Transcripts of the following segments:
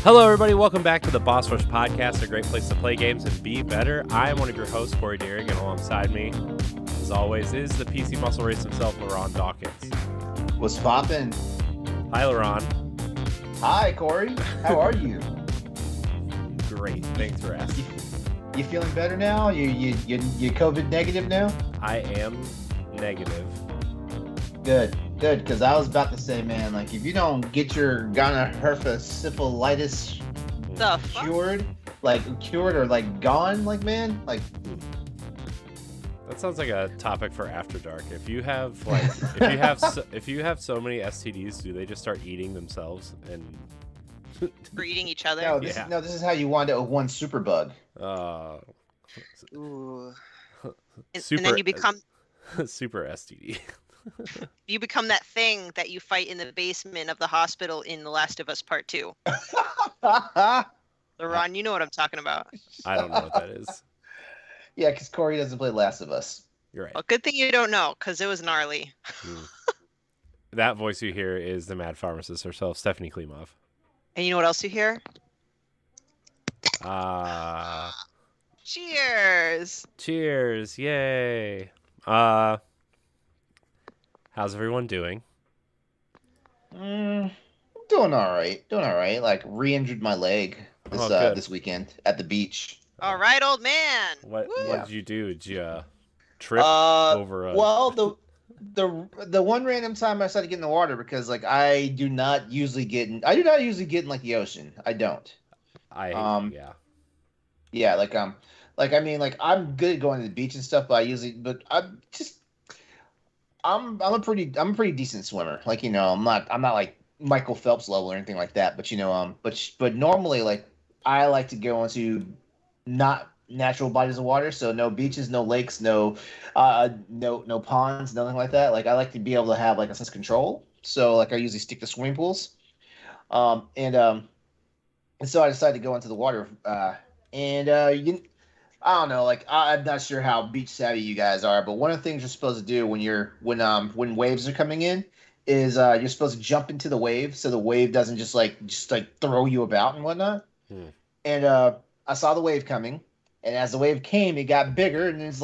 Hello, everybody. Welcome back to the Boss Rush Podcast, a great place to play games and be better. I am one of your hosts, Corey Deering, and alongside me, as always, is the PC muscle race himself, LeRon Dawkins. What's poppin'? Hi, LeRon. Hi, Corey. How are you? Great. Thanks for asking. You feeling better now? You COVID negative now? I am negative. Good, because I was about to say, man, like, if you don't get your gonorrhea-syphilitis cured or, like, gone, like, man, like... That sounds like a topic for After Dark. If you have so many STDs, do they just start eating themselves and... Or eating each other? No, this is how you wind up with one superbug. Ooh. And Super, then you become... Super STD. You become that thing that you fight in the basement of the hospital in The Last of Us Part 2. LeRon, you know what I'm talking about. I don't know what that is. Yeah, because Corey doesn't play Last of Us. You're right. Well, good thing you don't know, because it was gnarly. That voice you hear is the mad pharmacist herself, Stephanie Klimov. And you know what else you hear? Cheers! Cheers! Yay! How's everyone doing? Doing all right. Like, re-injured my leg this weekend at the beach. All right, old man. What did you do? Did you trip over a... Well, the one random time I started getting in the water, because like I do not usually get in like the ocean. I don't. Yeah, like I mean, like, I'm good at going to the beach and stuff, but I'm a pretty decent swimmer. Like, you know, I'm not like Michael Phelps level or anything like that, but you know, but normally, like, I like to go into not natural bodies of water, so no beaches, no lakes, no ponds, nothing like that. Like, I like to be able to have like a sense of control. So like I usually stick to swimming pools. And so I decided to go into the water. I don't know, like, I'm not sure how beach savvy you guys are, but one of the things you're supposed to do when waves are coming in is you're supposed to jump into the wave so the wave doesn't just throw you about and whatnot. And I saw the wave coming, and as the wave came, it got bigger, and it was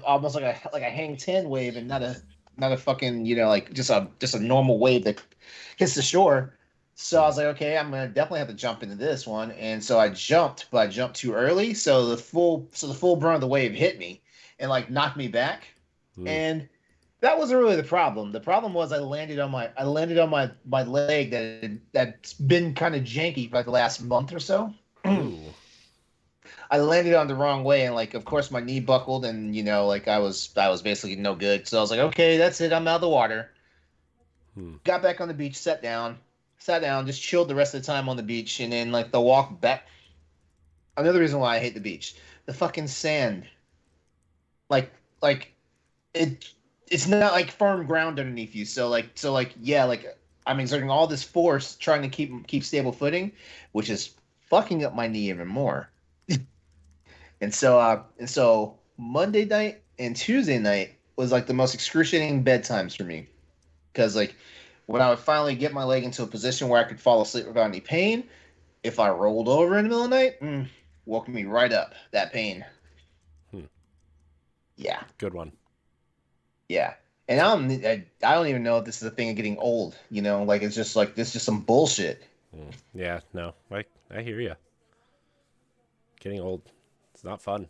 almost like a hang 10 wave, and not a fucking, you know, like just a normal wave that hits the shore. So I was like, okay, I'm gonna definitely have to jump into this one, and so I jumped, but I jumped too early, so the full brunt of the wave hit me and like knocked me back, and that wasn't really the problem. The problem was I landed on my leg that's been kind of janky for like the last month or so. I landed on the wrong way, and like, of course, my knee buckled, and you know, like I was basically no good. So I was like, okay, that's it, I'm out of the water. Got back on the beach, sat down, just chilled the rest of the time on the beach, and then like the walk back. Another reason why I hate the beach, the fucking sand. Like it's not like firm ground underneath you. So yeah, like I'm exerting all this force trying to keep stable footing, which is fucking up my knee even more. And so Monday night and Tuesday night was like the most excruciating bedtimes for me, because like, when I would finally get my leg into a position where I could fall asleep without any pain, if I rolled over in the middle of the night, woke me right up. That pain. Yeah. Good one. Yeah. And I don't even know if this is a thing of getting old. You know, like, it's just like, this is just some bullshit. Yeah, no, I hear you. Getting old, it's not fun.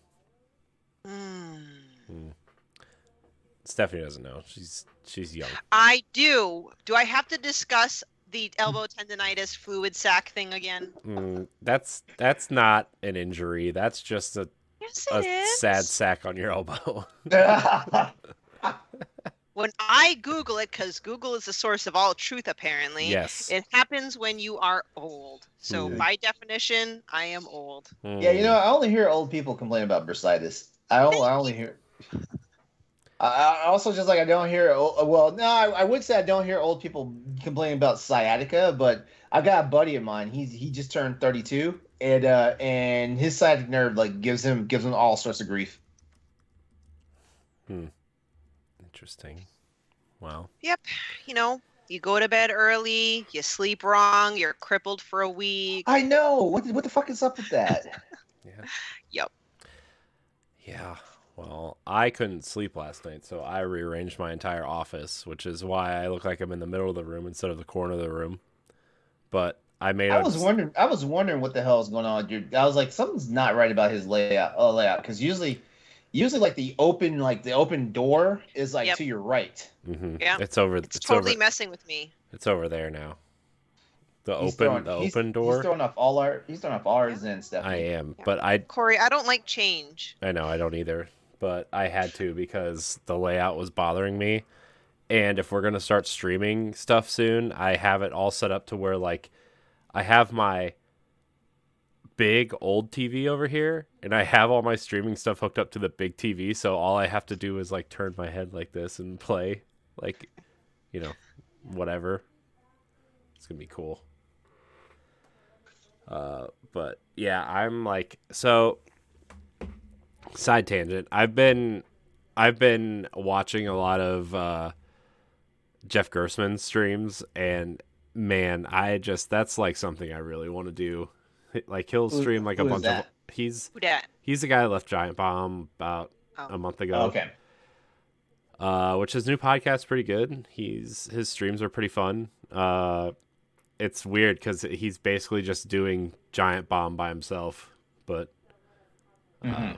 Stephanie doesn't know. She's young. I do. Do I have to discuss the elbow tendonitis fluid sac thing again? That's not an injury. That's just a sad sack on your elbow. When I Google it, because Google is the source of all truth, apparently. Yes. It happens when you are old. So by definition, I am old. Yeah, you know, I only hear old people complain about bursitis. I only hear... I also just like, I don't hear, well, no, I would say I don't hear old people complaining about sciatica, but I've got a buddy of mine. He just turned 32, and his sciatic nerve like gives him all sorts of grief. Interesting. Wow. Yep. You know, You go to bed early, you sleep wrong, you're crippled for a week. I know. What the fuck is up with that? Yeah. Yep. Yeah. Well, I couldn't sleep last night, so I rearranged my entire office, which is why I look like I'm in the middle of the room instead of the corner of the room. But I made I was wondering what the hell is going on, dude. I was like, something's not right about his layout, because usually like the open door is like Yep. to your right. Mm-hmm. Yeah. It's over. It's totally messing with me. It's over there now. The He's open door. He's throwing off all our Zen stuff. I am, Yeah. but Corey, I don't like change. I know I don't either, but I had to because the layout was bothering me. And if we're gonna start streaming stuff soon, I have it all set up to where like I have my big old TV over here, and I have all my streaming stuff hooked up to the big TV. So all I have to do is like turn my head like this and play, like, whatever. It's gonna be cool. But yeah, I'm like, so side tangent. I've been watching a lot of Jeff Gersman's streams, and man, that's like something I really want to do. Like he'll stream like a bunch of. He's the guy that left Giant Bomb about a month ago. Okay. Which his new podcast is pretty good. His streams are pretty fun. It's weird because he's basically just doing Giant Bomb by himself, but I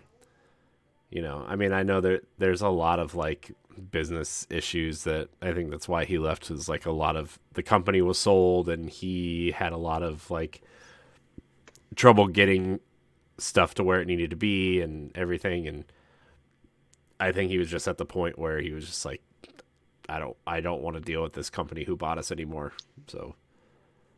mean, I know there's a lot of like business issues that I think that's why he left. Is like a lot of the company was sold, and he had a lot of like trouble getting stuff to where it needed to be and everything. And I think he was just at the point where he was just like, I don't want to deal with this company who bought us anymore. So.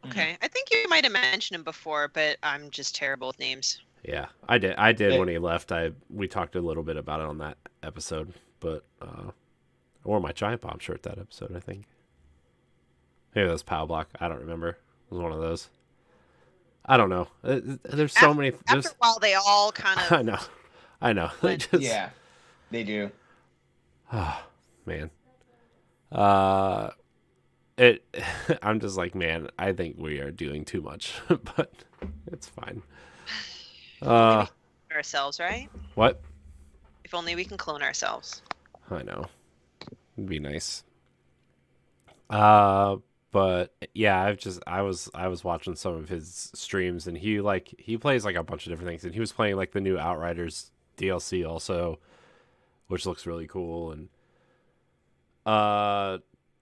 Okay, I think you might have mentioned him before, but I'm just terrible with names. Yeah, I did when he left. We talked a little bit about it on that episode, but I wore my Giant Bomb shirt that episode, I think. Maybe that was Pow Block. I don't remember. It was one of those. I don't know. There's so many. After a while, they all kind of. I know. Yeah, they do. Oh man. I'm just like, man, I think we are doing too much, but it's fine. Ourselves, right? What? If only we can clone ourselves. I know. It'd be nice. But yeah, I was watching some of his streams, and he plays like a bunch of different things, and he was playing like the new Outriders DLC also, which looks really cool, and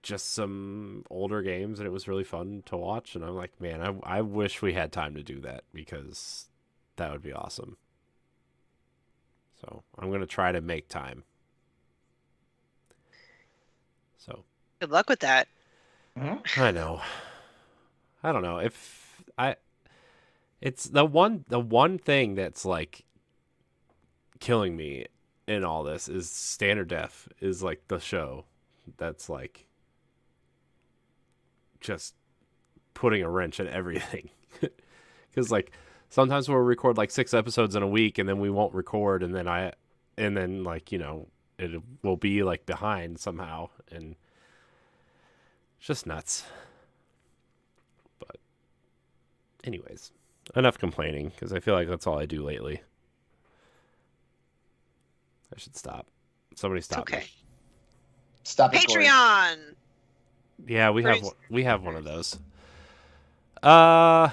just some older games, and it was really fun to watch. And I'm like, man, I wish we had time to do that, because that would be awesome. So I'm gonna try to make time. So good luck with that. I know. I don't know if it's the one thing that's like killing me in all this is standard def is like the show that's like just putting a wrench in everything. Because like sometimes we'll record like 6 episodes in a week, and then we won't record, and then like it will be like behind somehow, and it's just nuts. But anyways, enough complaining, because I feel like that's all I do lately. I should stop. Somebody stop me. Stop it, Corey. Patreon. Yeah, we have one of those. Yeah,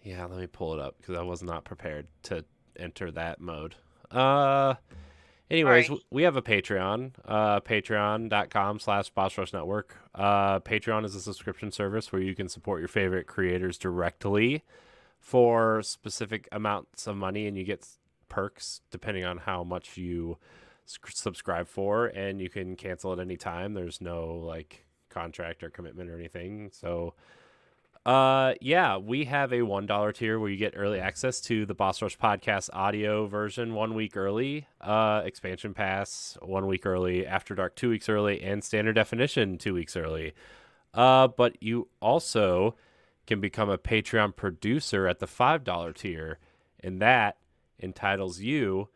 let me pull it up, because I was not prepared to enter that mode. Anyways, we have a Patreon, patreon.com/BossRushNetwork. Patreon is a subscription service where you can support your favorite creators directly for specific amounts of money, and you get perks depending on how much you subscribe for, and you can cancel at any time. There's no like contract or commitment or anything. So yeah, we have a $1 tier where you get early access to the Boss Rush podcast audio version 1 week early, expansion pass 1 week early, After Dark 2 weeks early, and standard definition 2 weeks early. But you also can become a Patreon producer at the $5 tier, and that entitles you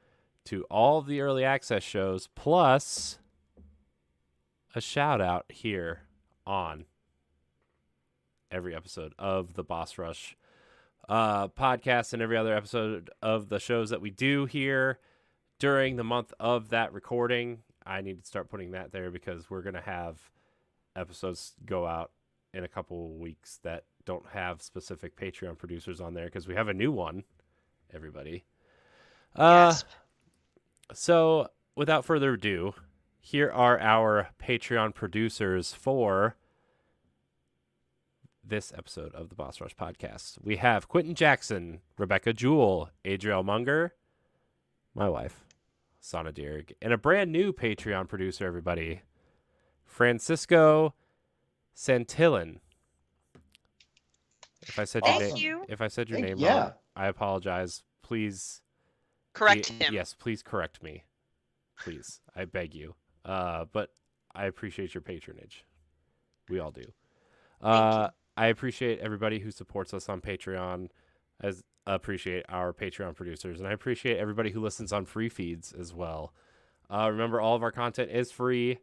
to all the early access shows plus a shout out here on every episode of the Boss Rush podcast and every other episode of the shows that we do here during the month of that recording. I need to start putting that there because we're going to have episodes go out in a couple of weeks that don't have specific Patreon producers on there because we have a new one, everybody. Yes. So without further ado, here are our Patreon producers for this episode of the Boss Rush podcast. We have Quentin Jackson, Rebecca Jewell, Adriel Munger, my wife, Sana Dierig, and a brand new Patreon producer, everybody, Francisco Santillan. If I said your name wrong, I apologize. Please correct him. Yes, please correct me. Please, I beg you. But I appreciate your patronage. We all do. Thank you. I appreciate everybody who supports us on Patreon. Appreciate our Patreon producers, and I appreciate everybody who listens on free feeds as well. Remember, all of our content is free.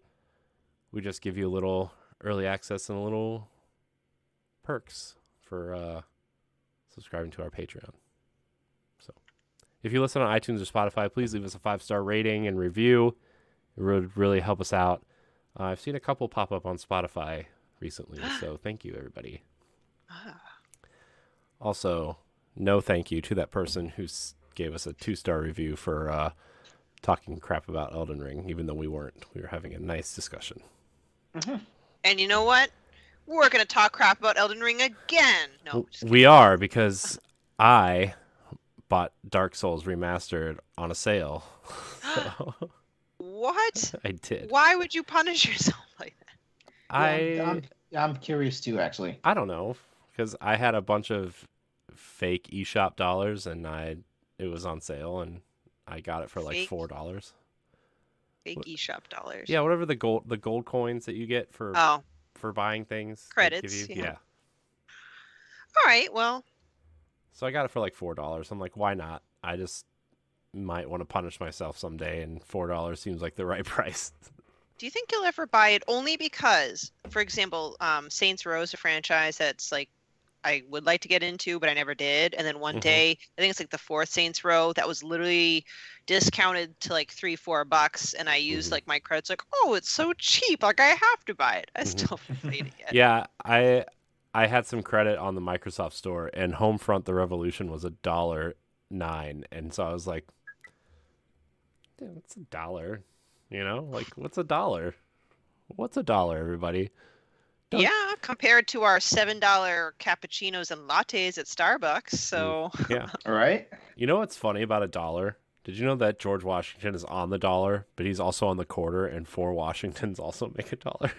We just give you a little early access and a little perks for subscribing to our Patreon. So, if you listen on iTunes or Spotify, please leave us a 5-star rating and review. It would really help us out. I've seen a couple pop up on Spotify recently, so thank you, everybody. Also, no thank you to that person who gave us a 2-star review for talking crap about Elden Ring, even though we weren't. We were having a nice discussion. Mm-hmm. And you know what? We're going to talk crap about Elden Ring again. No, we are, because I bought Dark Souls Remastered on a sale. So, what? I did. Why would you punish yourself like that? I'm curious too, actually. I don't know, because I had a bunch of fake eShop dollars, and it was on sale, and I got it for like $4. Fake eShop dollars. Yeah, whatever the gold coins that you get for buying things. Credits. Yeah. All right, well. So I got it for like $4. I'm like, why not? I just might want to punish myself someday, and $4 seems like the right price. Do you think you'll ever buy it? Only because, for example, Saints Row is a franchise that's like I would like to get into, but I never did. And then one day, I think it's like the 4th Saints Row, that was literally discounted to like $3-4, and I used like my credits. Like, oh, it's so cheap! Like I have to buy it. I still haven't played it yet. Yeah, I had some credit on the Microsoft Store, and Homefront: The Revolution was $1.09, and so I was like, "Damn, it's $1." You know, like what's $1? What's $1, everybody? Yeah, compared to our $7 cappuccinos and lattes at Starbucks. So yeah, all right. You know what's funny about $1? Did you know that George Washington is on the dollar, but he's also on the quarter, and 4 Washingtons also make $1?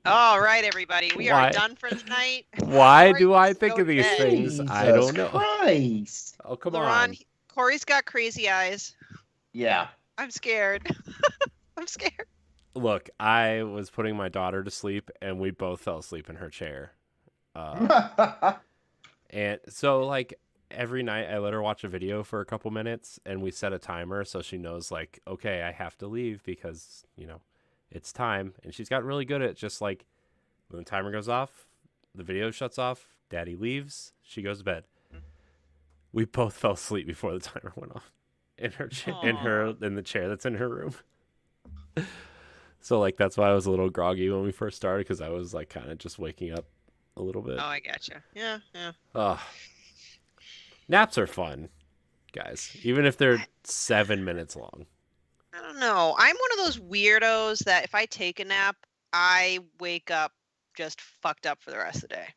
All right, everybody, we are done for the night. Why do I think of these things? Jesus I don't know. Christ. Oh, come LeRon, on. Corey's got crazy eyes. Yeah. I'm scared. I'm scared. Look, I was putting my daughter to sleep, and we both fell asleep in her chair. And so, like, every night I let her watch a video for a couple minutes, and we set a timer so she knows, like, okay, I have to leave because, you know, it's time. And she's gotten really good at just, like, when the timer goes off, the video shuts off, Daddy leaves, she goes to bed. We both fell asleep before the timer went off in her in the chair that's in her room. So, like, that's why I was a little groggy when we first started, because I was, like, kind of just waking up a little bit. Oh, I gotcha. Yeah. Naps are fun, guys, even if they're 7 minutes long. I don't know. I'm one of those weirdos that if I take a nap, I wake up just fucked up for the rest of the day.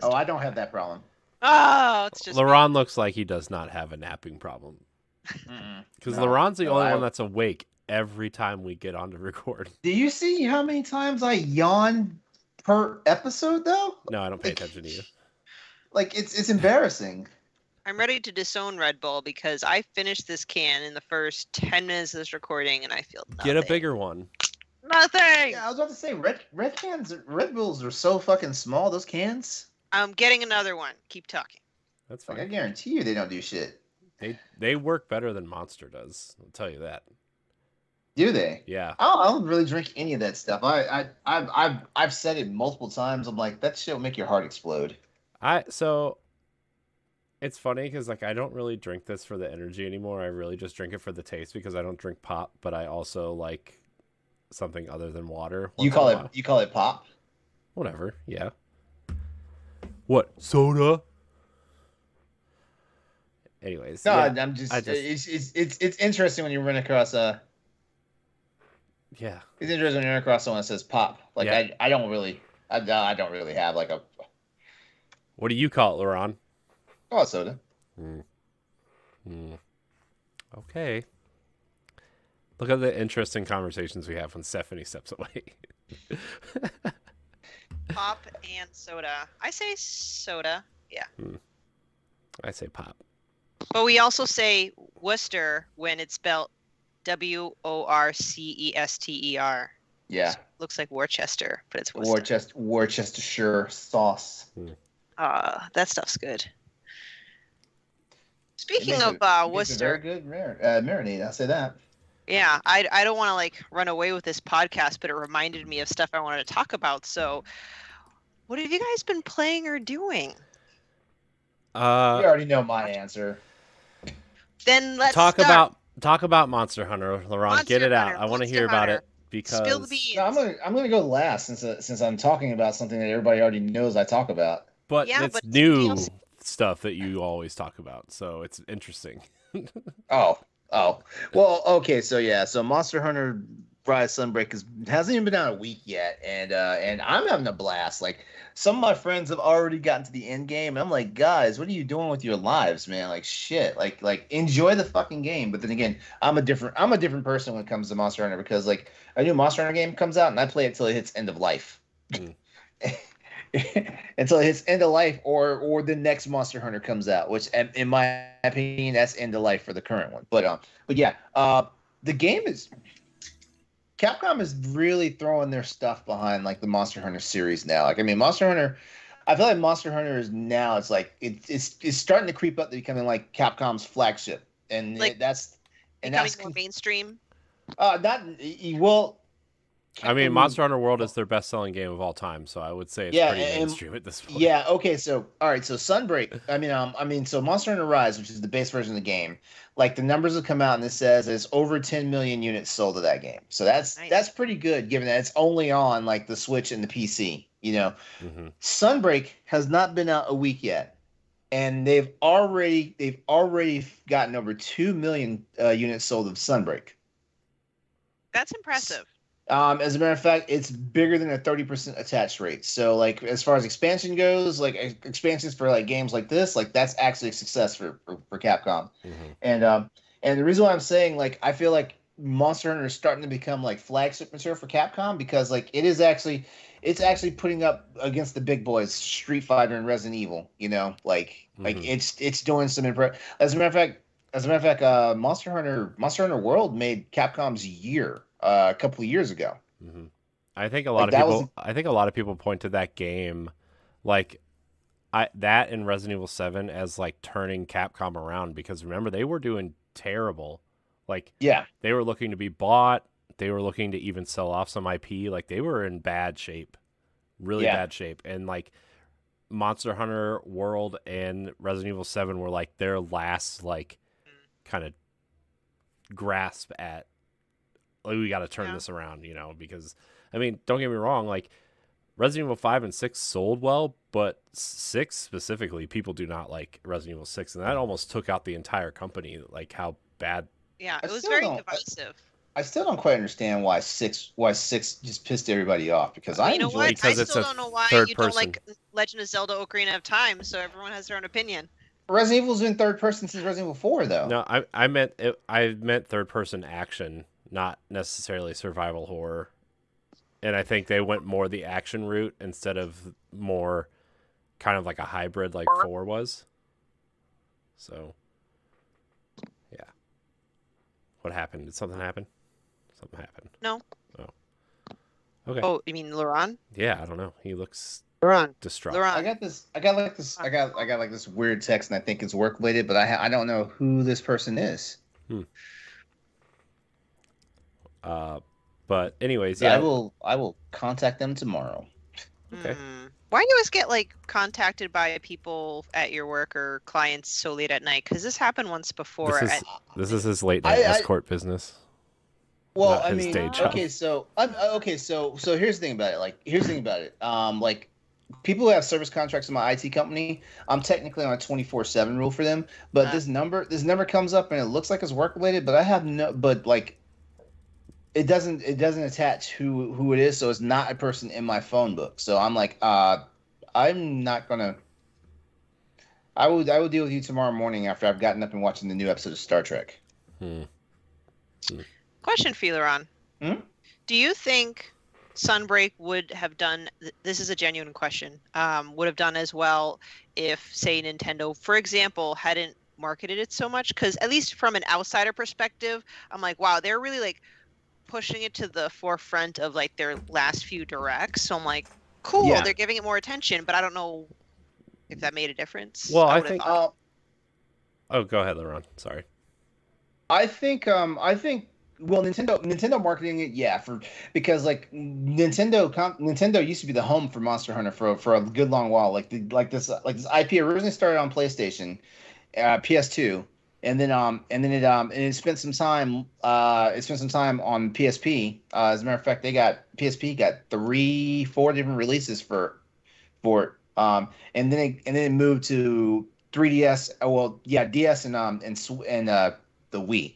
I don't have that problem. Oh, it's just LeRon looks like he does not have a napping problem. Because LeRon's the only one that's awake every time we get on to record. Do you see how many times I yawn per episode, though? No, I don't pay attention to you. Like, it's embarrassing. I'm ready to disown Red Bull because I finished this can in the first 10 minutes of this recording, and I feel nothing. Get a bigger one. Nothing! Yeah, I was about to say, Red Bulls are so fucking small, those cans. I'm getting another one. Keep talking. That's fine. Like, I guarantee you they don't do shit. They work better than Monster does. I'll tell you that. Do they? Yeah. I don't really drink any of that stuff. I've said it multiple times. I'm like, that shit will make your heart explode. So it's funny because like I don't really drink this for the energy anymore. I really just drink it for the taste because I don't drink pop, but I also like something other than water once in a while. You call it pop? Whatever. Yeah. What soda? Anyways, No, yeah. I'm just, I just it's interesting when you run across yeah. it's interesting when you run across someone that says pop. Like Yeah. I don't really I don't really have like a What do you call it, LeRon? soda. Mm. Mm. Okay. Look at the interesting conversations we have when Stephanie steps away. Pop and soda. I say soda. Yeah. I say pop. But we also say Worcester when it's spelled Worcester. Yeah. Looks like Worcester, but it's Worcester. Worcestershire sauce. That stuff's good. It Speaking makes of it makes a Worcester, very good marinade. I'll say that. yeah, I don't want to like run away with this podcast, but it reminded me of stuff I wanted to talk about. So, what have you guys been playing or doing? You already know my answer. Then let's talk start. about Monster Hunter, LeRon. Monster Get it out. Hunter, I want to Monster hear about Hunter. it because Spill the beans. No, I'm gonna go last since I'm talking about something that everybody already knows I talk about. but Yeah, it's but new DLC. stuff that you always talk about, so it's interesting. Oh, well, okay, so Monster Hunter Rise Sunbreak hasn't even been out a week yet, and I'm having a blast. Like some of my friends have already gotten to the end game, and I'm like, guys, what are you doing with your lives, man? Like shit, like enjoy the fucking game. But then again, I'm a different person when it comes to Monster Hunter because like a new Monster Hunter game comes out and I play it till it hits end of life. Until it hits end of life or the next Monster Hunter comes out, which in my opinion that's end of life for the current one. But yeah, the game is Capcom is really throwing their stuff behind like the Monster Hunter series now. Like I mean Monster Hunter, I feel like Monster Hunter is now it's like it's starting to creep up to becoming like Capcom's flagship, and Like, that's Becoming more mainstream. not well. I mean, Monster Hunter World is their best-selling game of all time, so I would say it's pretty mainstream at this point. Yeah. Okay. So, all right. So, Sunbreak. So Monster Hunter Rise, which is the base version of the game, like the numbers have come out and it says it's over 10 million units sold of that game. So Nice. that's pretty good, given that it's only on like the Switch and the PC. You know, Sunbreak has not been out a week yet, and they've already gotten over 2 million units sold of Sunbreak. That's impressive. As a matter of fact, it's bigger than a 30% attach rate. So, like, as far as expansion goes, like expansions for like games like this, like that's actually a success for Capcom. And the reason why I'm saying like I feel like Monster Hunter is starting to become like flagship material for Capcom because like it's actually putting up against the big boys, Street Fighter and Resident Evil. You know, like it's doing some As a matter of fact, Monster Hunter World made Capcom's year. A couple of years ago. I think a lot of people point to that game, like that and Resident Evil 7 as like turning Capcom around because remember they were doing terrible. Like they were looking to be bought. They were looking to even sell off some IP. Like they were in bad shape, really bad shape. And like Monster Hunter World and Resident Evil 7 were like their last like kind of grasp at. Like we got to turn this around, you know, because I mean, don't get me wrong, like Resident Evil 5 and 6 sold well, but 6 specifically, people do not like Resident Evil 6, and that almost took out the entire company, like how bad. Yeah, it was very divisive. I still don't quite understand why six just pissed everybody off because I enjoy what? Because I it's still a don't know why third you person. don't like Legend of Zelda: Ocarina of Time, so everyone has their own opinion. Resident Evil's been third person since Resident Evil 4, though. No, I meant third person action, not necessarily survival horror. And I think they went more the action route instead of more kind of like a hybrid like 4 was. So, yeah. What happened? Did something happen? Something happened. No. Oh. Okay. Oh, you mean LeRon? Yeah, I don't know. He looks LeRon. distraught. LeRon. I got like this weird text, and I think it's work related, but I don't know who this person is. But anyways, I yeah. will contact them tomorrow. Okay. Why do you always get like contacted by people at your work or clients so late at night? Because this happened once before. This is his late night I escort business, well, not I his mean, day job. okay, so here's the thing about it. Here's the thing about it. Like people who have service contracts in my IT company, I'm technically on a 24/7 rule for them. But this number comes up and it looks like it's work related, but I have no, but like it doesn't attach who it is, so it's not a person in my phone book. So I'm like, I'm not gonna. I will deal with you tomorrow morning after I've gotten up and watching the new episode of Star Trek. Hmm. Question for you, LeRon. Hmm? Do you think Sunbreak would have done, this is a genuine question, would have done as well if, say, Nintendo, for example, hadn't marketed it so much? Because at least from an outsider perspective, I'm like, wow, they're really like pushing it to the forefront of like their last few directs. So I'm like, cool, Yeah. they're giving it more attention, but I don't know if that made a difference. Well, I would've think. thought- Oh, go ahead, LeRon. Sorry. I think well, Nintendo marketing it, yeah, because like Nintendo used to be the home for Monster Hunter for a good long while. This IP originally started on PlayStation, PS2, and then it spent some time on PSP. As a matter of fact, PSP got 3-4 different releases for it. And then it moved to 3DS. Well, yeah, DS and the Wii.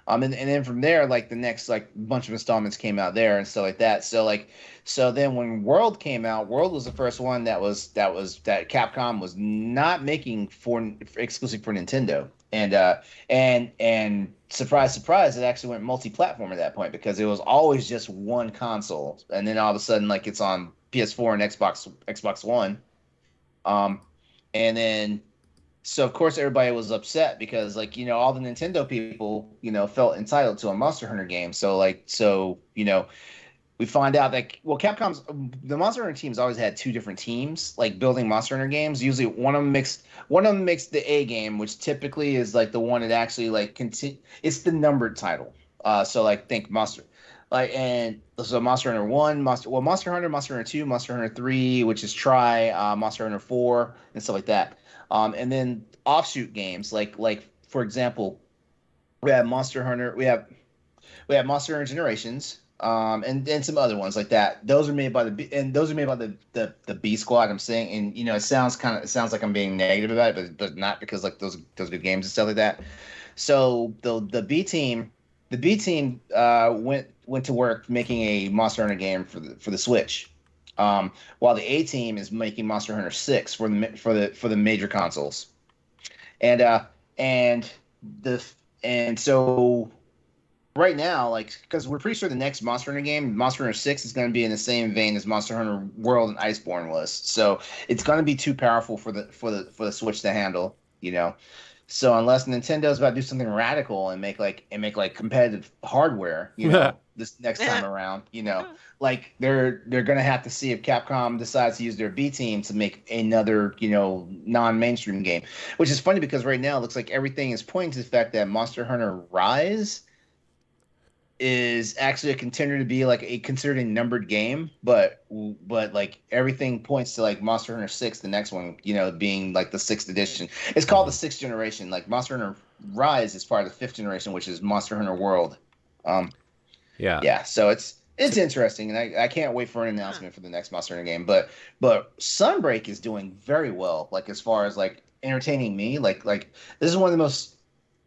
And then from there, like the next like bunch of installments came out there and stuff like that. So then when World came out, World was the first one that Capcom was not making for exclusive for Nintendo. And surprise, surprise, it actually went multi-platform at that point because it was always just one console, and then all of a sudden, like it's on PS4 and Xbox One, and then so of course everybody was upset because all the Nintendo people felt entitled to a Monster Hunter game. So we find out that Capcom's the Monster Hunter team's always had two different teams like building Monster Hunter games. Usually one of them makes the A game, which typically is like the one that actually it's the numbered title. So like think Monster. And so Monster Hunter 1, Monster Hunter 2, Monster Hunter 3, which is Monster Hunter 4 and stuff like that. And then offshoot games like for example, we have Monster Hunter Generations, and some other ones like that. Those are made by the B Squad. I'm saying, and it sounds like I'm being negative about it, but not, because like those good games and stuff like that. So the B team went to work making a Monster Hunter game for the Switch, while the A team is making Monster Hunter 6 for the major consoles, and so right now, because we're pretty sure the next Monster Hunter game, Monster Hunter 6, is going to be in the same vein as Monster Hunter World and Iceborne was. So it's going to be too powerful for the Switch to handle. So unless Nintendo's about to do something radical and make competitive hardware, this next time around, like they're gonna have to see if Capcom decides to use their B team to make another, non-mainstream game. Which is funny because right now it looks like everything is pointing to the fact that Monster Hunter Rise is actually a contender to be like considered a numbered game, but like everything points to like Monster Hunter 6, the next one, being like the 6th edition. It's called the 6th generation. Like Monster Hunter Rise is part of the 5th generation, which is Monster Hunter World. Yeah. So it's interesting, and I can't wait for an announcement for the next Monster Hunter game. But Sunbreak is doing very well. Like as far as like entertaining me, like this is one of the most.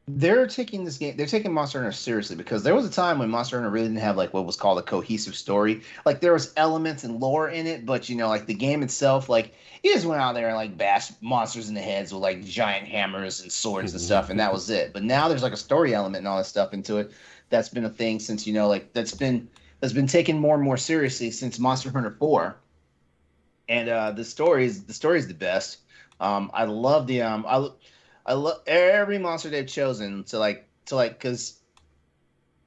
They're taking Monster Hunter seriously, because there was a time when Monster Hunter really didn't have like what was called a cohesive story. Like there was elements and lore in it, but like the game itself, like you just went out there and like bashed monsters in the heads with like giant hammers and swords and stuff, and that was it. But now there's like a story element and all that stuff into it. That's been a thing since that's been taken more and more seriously since Monster Hunter 4. And the story is the best. I love I love every monster they've chosen because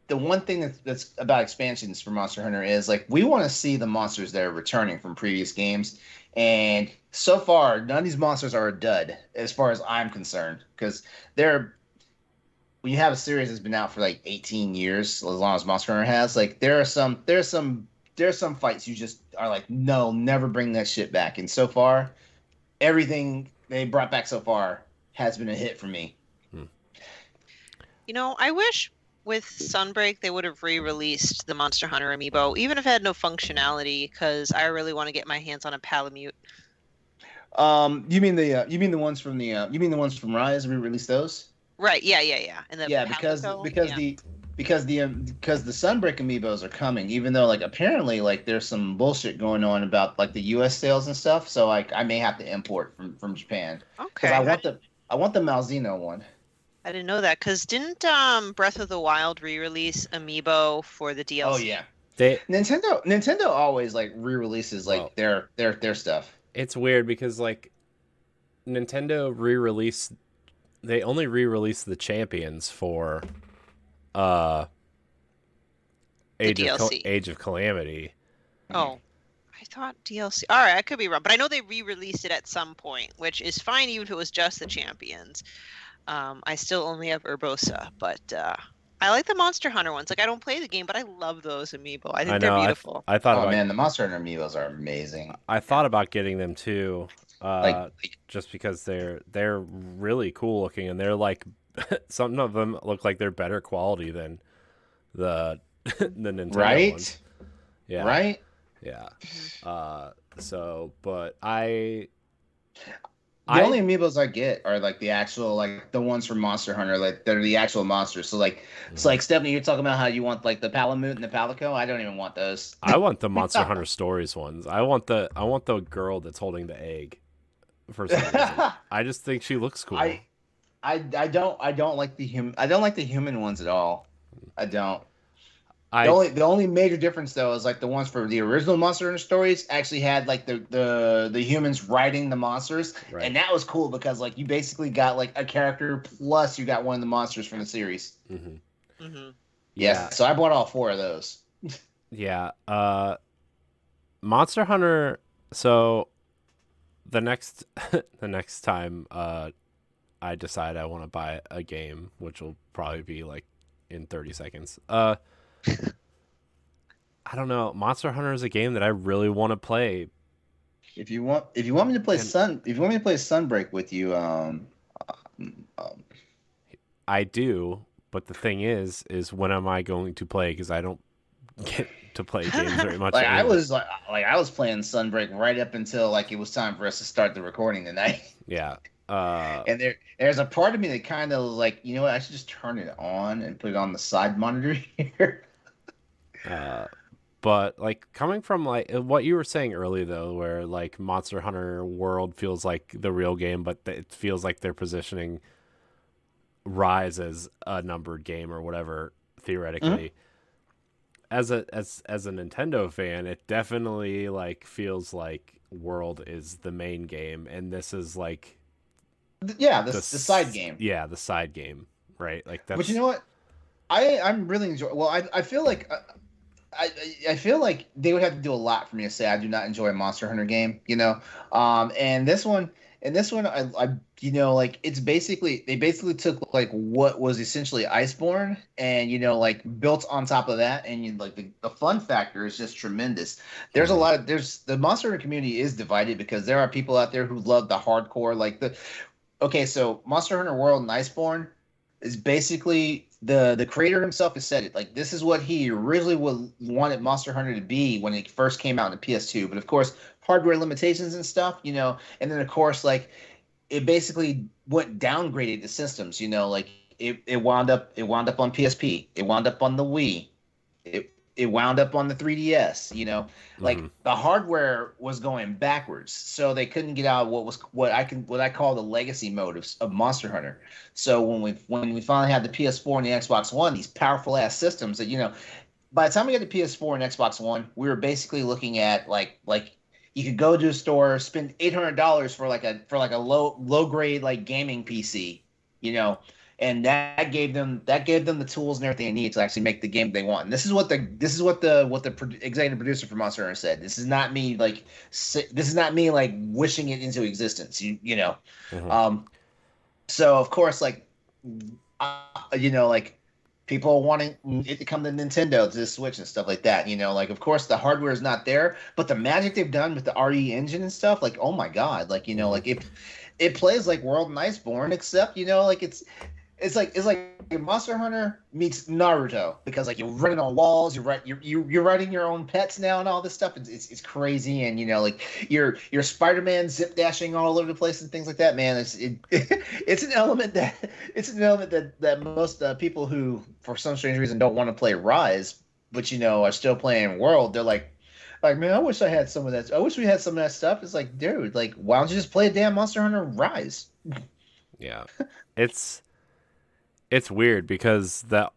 the one thing that's about expansions for Monster Hunter is like we want to see the monsters that are returning from previous games, and so far none of these monsters are a dud as far as I'm concerned, because when you have a series that's been out for like 18 years, as long as Monster Hunter has, like there are some fights you just are like, no, never bring that shit back. And so far, everything they brought back so far has been a hit for me. Hmm. I wish with Sunbreak they would have re-released the Monster Hunter amiibo, even if it had no functionality, because I really want to get my hands on a Palamute. You mean the ones from Rise? We released those. Right? Yeah. And the Yeah, because Palico, because yeah. the Sunbreak amiibos are coming, even though like apparently like there's some bullshit going on about like the U.S. sales and stuff. So like I may have to import from Japan because Okay, I want the Malzeno one. I didn't know that. Because didn't Breath of the Wild re-release amiibo for the Oh DLC? yeah, They Nintendo always like re-releases well, like their stuff. it's weird because like Nintendo re-released. They only re-released the champions for uh The DLC. Age of Calamity. Oh, I thought DLC. All right, I could be wrong, but I know they re-released it at some point, which is fine even if it was just the champions. I still only have Urbosa, but I like the Monster Hunter ones. Like I don't play the game, but I love those amiibo. I I think they're know. beautiful. I thought Oh about man, the Monster Hunter amiibos are amazing. I thought about getting them too, Like, just because they're really cool looking and they're like some of them look like they're better quality than the the Nintendo ones. right, Yeah, right. yeah. Mhm. So, but The I only amiibos I get are like the actual like the ones from Monster Hunter, like they're the actual monsters. So like it's Mhm. like Stephanie, you're talking about how you want like the Palamute and the Palico. I don't even want those. I want the Monster Hunter Stories ones. I want the girl that's holding the egg for some reason. I I just think she looks cool. I don't like the human ones at all. I don't. I The only major difference though is like the ones for the original Monster Hunter stories actually had like the humans riding the monsters, right. and that was cool because like you basically got like a character plus you got one of the monsters from the series. Hmm. Mhm. Yeah, Yes, so I bought all four of those. yeah. Monster Hunter. So the next the next time I decide I want to buy a game, which will probably be like in 30 seconds. I don't know. Monster Hunter is a game that I really want to play, If you want me to play and Sunbreak with you, um, I do. But the thing is when am I going to play? Because I don't get to play games very much like anymore. I was playing Sunbreak right up until like it was time for us to start the recording tonight. Yeah. And there's a part of me that kind of like, you know what, I should just turn it on and put it on the side monitor here. Uh, but like coming from like what you were saying earlier though, where like Monster Hunter World feels like the real game, but it feels like they're positioning Rise as a numbered game or whatever Mhm. theoretically. As a Nintendo fan, it definitely like feels like World is the main game, and this is like Yeah, the side game. yeah, the side game, right? Like But you that's know what? I'm really enjoy. Well, I feel like I feel like they would have to do a lot for me to say I do not enjoy a Monster Hunter game, you know. And this one, I you know, like it's basically they basically took like what was essentially Iceborne, and you know, like built on top of that, and you like the fun factor is just tremendous. Mhm. There's the Monster Hunter community is divided because there are people out there who love the hardcore, like the okay, so Monster Hunter World and Iceborne is basically the creator himself has said it. Like this is what he originally wanted Monster Hunter to be when it first came out in the PS2. But of course, hardware limitations and stuff, you know, and then of course, like it basically went downgraded the systems, you know, like it wound up on PSP, it wound up on the Wii, it wound up on the 3DS, you know, like Mhm. the hardware was going backwards, so they couldn't get out of what I call the legacy mode of Monster Hunter. So when we finally had the PS4 and the Xbox One, these powerful ass systems that you know, by the time we got the PS4 and Xbox One, we were basically looking at like you could go to a store, spend $800 for like a low grade like gaming PC, you know, and that gave them the tools and everything they need to actually make the game they want. And this is what the executive producer for Monster Hunter said. This is not me like wishing it into existence. You know, Mhm. um, so of course like like people wanting it to come to Nintendo, to the Switch and stuff like that. Like of course the hardware is not there, but the magic they've done with the RE engine and stuff, like oh my god, like Mhm. like it plays like World and Iceborne, except like it's like Monster Hunter meets Naruto because like you're running on walls, you're writing your own pets now and all this stuff. It's crazy, and like you're Spider-Man zip dashing all over the place and things like that. Man, it's an element that most people who for some strange reason don't want to play Rise, but are still playing World. They're like man, I wish I had some of that. I wish we had some of that stuff. It's like, dude, like why don't you just play a damn Monster Hunter Rise? Yeah. It's it's weird because the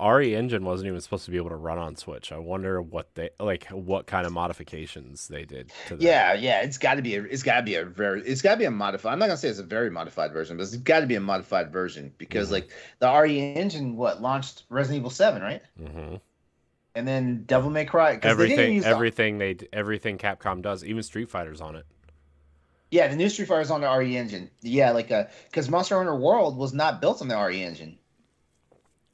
RE engine wasn't even supposed to be able to run on Switch. I wonder what kind of modifications they did to that. Yeah, it's got to be a modified. I'm not gonna say it's a very modified version, but it's got to be a modified version because Hmm. like the RE engine, launched Resident Evil 7, right? Hmm. And then Devil May Cry because they didn't Everything, use the everything everything Capcom does, even Street Fighter's on it. yeah the new Street Fighter is on the RE engine. Yeah, like because Monster Hunter World was not built on the RE engine.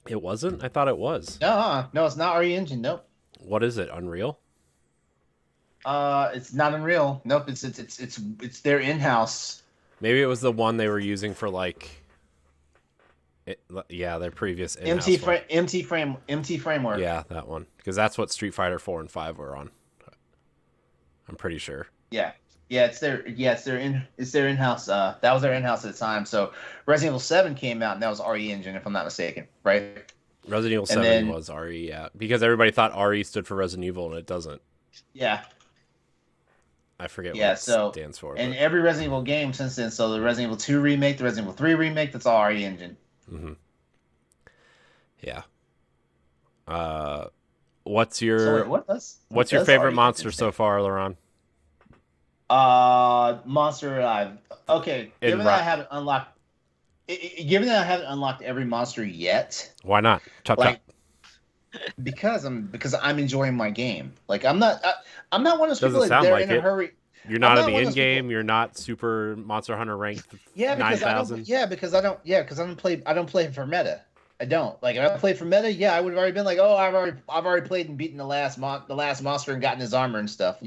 It wasn't? I thought it was. No, no, it's not RE engine. Nope. What is it? Unreal? It's not Unreal. Nope. It's their in-house. Maybe it was the one they were using for yeah, their previous in-house one. MT framework. Yeah, that one. Because that's what Street Fighter 4 and 5 were on. I'm pretty sure. Yeah. It's their in-house. That was their in-house at the time. So Resident Evil 7 came out, and that was RE Engine, if I'm not mistaken, right? Resident Evil And 7 then was RE, yeah. Because everybody thought RE stood for Resident Evil, and it doesn't. yeah, I forget what yeah. it So stands for, and but every Resident Evil game since then. So the Resident Evil 2 remake, the Resident Evil 3 remake, that's all RE Engine. hmm yeah. Uh, what's So wait, your what what's your does favorite RE Engine monster so stand far, LeRon? Monster Alive. Okay, In Ri- given that I haven't unlocked every monster yet, Why not? Chop chop. like because I'm enjoying my game. Like I'm not one of those people Doesn't that sound they're like in a it. hurry. You're I'm not in not the one of end those people. game. You're not Super Monster Hunter ranked Yeah, because I don't. 9,000. Yeah, because I don't. Yeah, because I don't play. I don't play for meta. I don't. Like if I played for meta, yeah, I would have already been like, oh, I've already played and beaten the last monster and gotten his armor and stuff.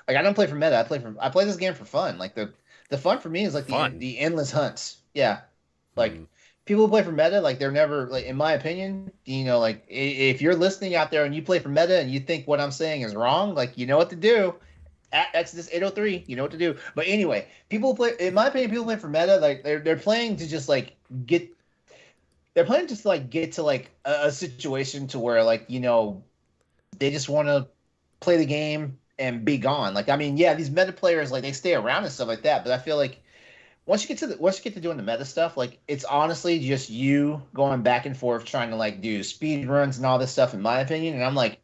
Like I don't play for meta. I play this game for fun. Like the fun for me is like the Fun. the endless hunts. Yeah, like Mm. people who play for meta, like they're never like, in my opinion, like if you're listening out there and you play for meta and you think what I'm saying is wrong, like you know what to do. At Exodus 803, you know what to do. But anyway, people play. In my opinion, people play for meta. Like they're playing to just like get. They're playing just to like get to like a situation to where like they just want to play the game and be gone. Like I mean, yeah, these meta players like they stay around and stuff like that. But I feel like once you get to doing the meta stuff, like it's honestly just you going back and forth trying to like do speed runs and all this stuff. In my opinion, and I'm like,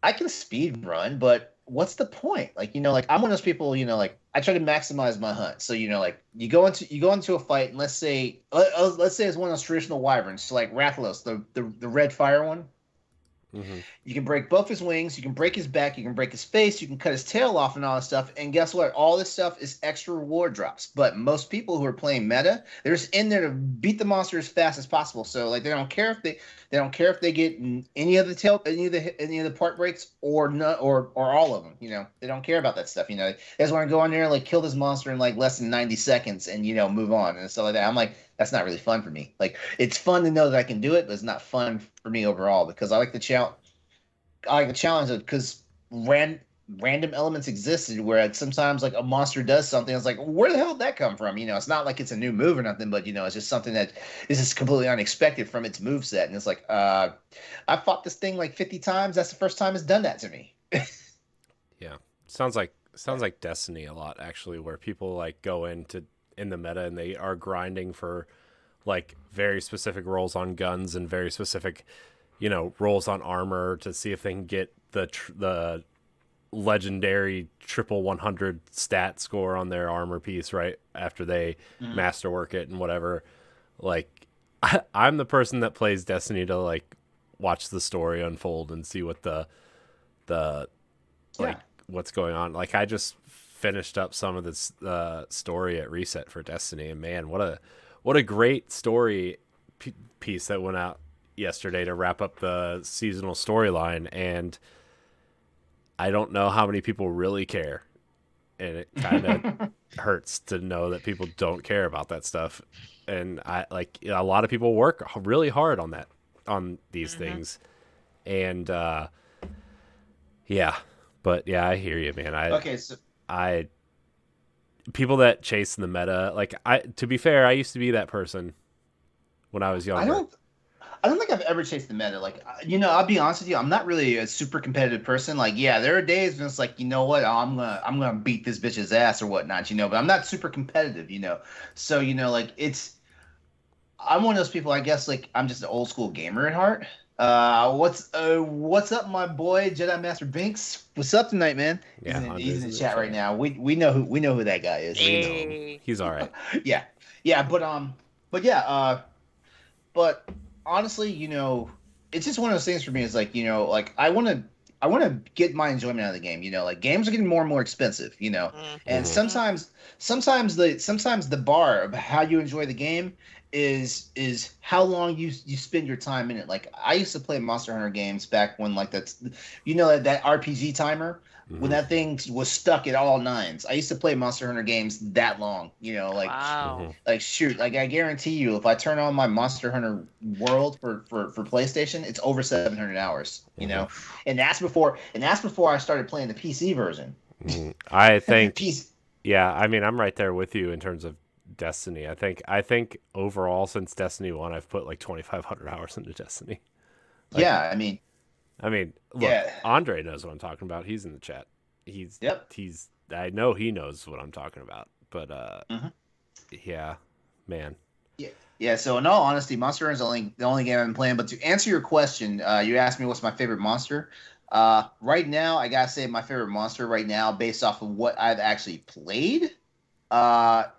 I can speed run, but what's the point? Like, like I'm one of those people, like I try to maximize my hunt. So, like you go into a fight and let's say it's one of those traditional wyverns, so like Rathalos, the red fire one. Hmm. You can break both his wings, you can break his back, you can break his face, you can cut his tail off and all this stuff. And guess what? All this stuff is extra reward drops. But most people who are playing meta, they're just in there to beat the monster as fast as possible. So like they don't care if they get any of the part breaks or not or all of them. They don't care about that stuff. They just want to go in there and like kill this monster in like less than 90 seconds and move on and stuff like that. I'm like, that's not really fun for me. Like it's fun to know that I can do it, but it's not fun for me overall because I like the challenge of because random elements existed where sometimes like a monster does something. It's like, where the hell did that come from? It's not like it's a new move or nothing, but it's just something that is just completely unexpected from its move set. And it's like, I fought this thing like 50 times. That's the first time it's done that to me. Yeah. Sounds like Destiny a lot actually, where people like go in the meta and they are grinding for like very specific rolls on guns and very specific, rolls on armor to see if they can get the legendary triple 100 stat score on their armor piece right after they Mhm. masterwork it and whatever. Like I'm the person that plays Destiny to like watch the story unfold and see what the like Yeah. what's going on. Like I just finished up some of this story at Reset for Destiny, and man, what What a great story piece that went out yesterday to wrap up the seasonal storyline, and I don't know how many people really care, and it kind of hurts to know that people don't care about that stuff. And I like a lot of people work really hard on these things, and yeah, but yeah, I hear you, man. I people that chase the meta, like to be fair, I used to be that person when I was younger. I don't think I've ever chased the meta. Like, I'll be honest with you. I'm not really a super competitive person. Like, yeah, there are days when it's like, you know what, I'm gonna beat this bitch's ass or whatnot. But I'm not super competitive. So like I'm one of those people. I guess like I'm just an old school gamer at heart. What's up, my boy Jedi Master Binks? What's up tonight, man? Yeah, he's in the chat right now. We know who that guy is. We know him. He's all right. yeah, but honestly, it's just one of those things for me. It's like, like I want to get my enjoyment out of the game. Like games are getting more and more expensive. And sometimes the bar of how you enjoy the game is how long you spend your time in it. Like I used to play Monster Hunter games back when like that RPG timer. When that thing was stuck at all nines, I used to play Monster Hunter games that long. Wow. Like shoot, like I guarantee you, if I turn on my Monster Hunter World for PlayStation, it's over 700 hours. And that's before I started playing the PC version. I think, yeah, I mean, I'm right there with you in terms of Destiny. I think overall since Destiny 1, I've put like 2,500 hours into Destiny. Like, yeah, I mean, look, Andre knows what I'm talking about. He's in the chat. I know he knows what I'm talking about. But yeah, man. Yeah. So in all honesty, Monster Hunter is the only game I've been playing. But to answer your question, you asked me what's my favorite monster. Right now, I gotta say my favorite monster right now, based off of what I've actually played,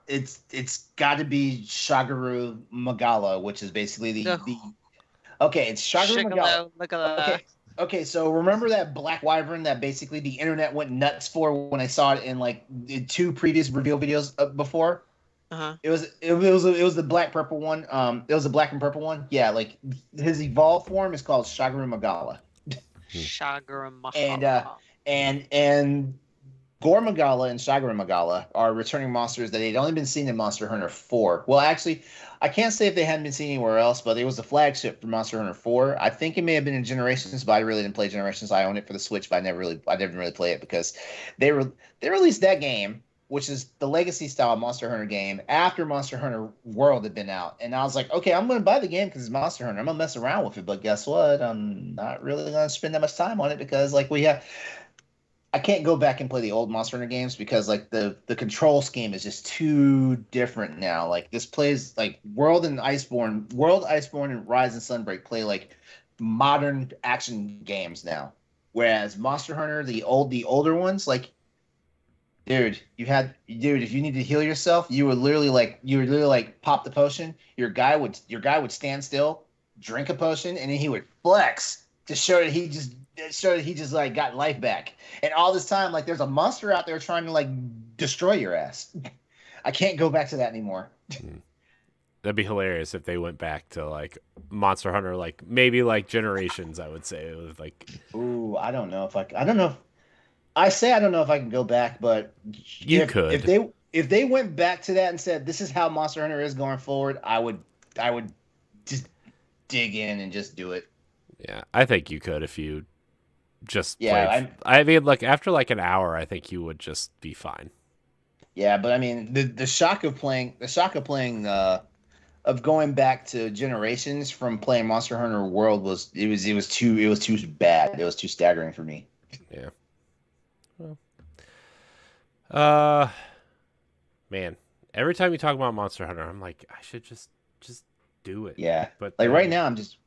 it's got to be Shagaru Magala, which is basically the okay, it's Shagaru Magala. Okay, so remember that black wyvern that basically the internet went nuts for when I saw it in like the 2 previous reveal videos before? It was the black purple one. It was the black and purple one. Yeah, like his evolved form is called Shagaru Magala. Shagaru Magala. And Gore Magala and Shagaru Magala are returning monsters that they'd only been seen in Monster Hunter 4. Well, actually, I can't say if they hadn't been seen anywhere else, but it was the flagship for Monster Hunter 4. I think it may have been in Generations, but I really didn't play Generations. I own it for the Switch, but I didn't really play it because they released that game, which is the legacy style Monster Hunter game, after Monster Hunter World had been out. And I was like, okay, I'm going to buy the game because it's Monster Hunter. I'm going to mess around with it. But guess what? I'm not really going to spend that much time on it because like I can't go back and play the old Monster Hunter games because like the control scheme is just too different now. Like this plays like World, Iceborne, and Rise and Sunbreak play like modern action games now. Whereas Monster Hunter, the older ones, like Dude, if you need to heal yourself, you would literally pop the potion. Your guy would stand still, drink a potion, and then he would flex to show that he just like got life back. And all this time, like there's a monster out there trying to like destroy your ass. I can't go back to that anymore. That'd be hilarious if they went back to like Monster Hunter, like maybe like Generations. I would say it was like. Ooh, I don't know if I don't know if I can go back, but you could. If they went back to that and said this is how Monster Hunter is going forward, I would just dig in and just do it. Yeah, I think you could if you just played. I mean, like after like an hour, I think you would just be fine. Yeah, but I mean, the shock of going back to Generations from playing Monster Hunter World was too bad. It was too staggering for me. Yeah. Well, man, every time you talk about Monster Hunter, I'm like, I should just do it. Yeah, but like right now, I'm just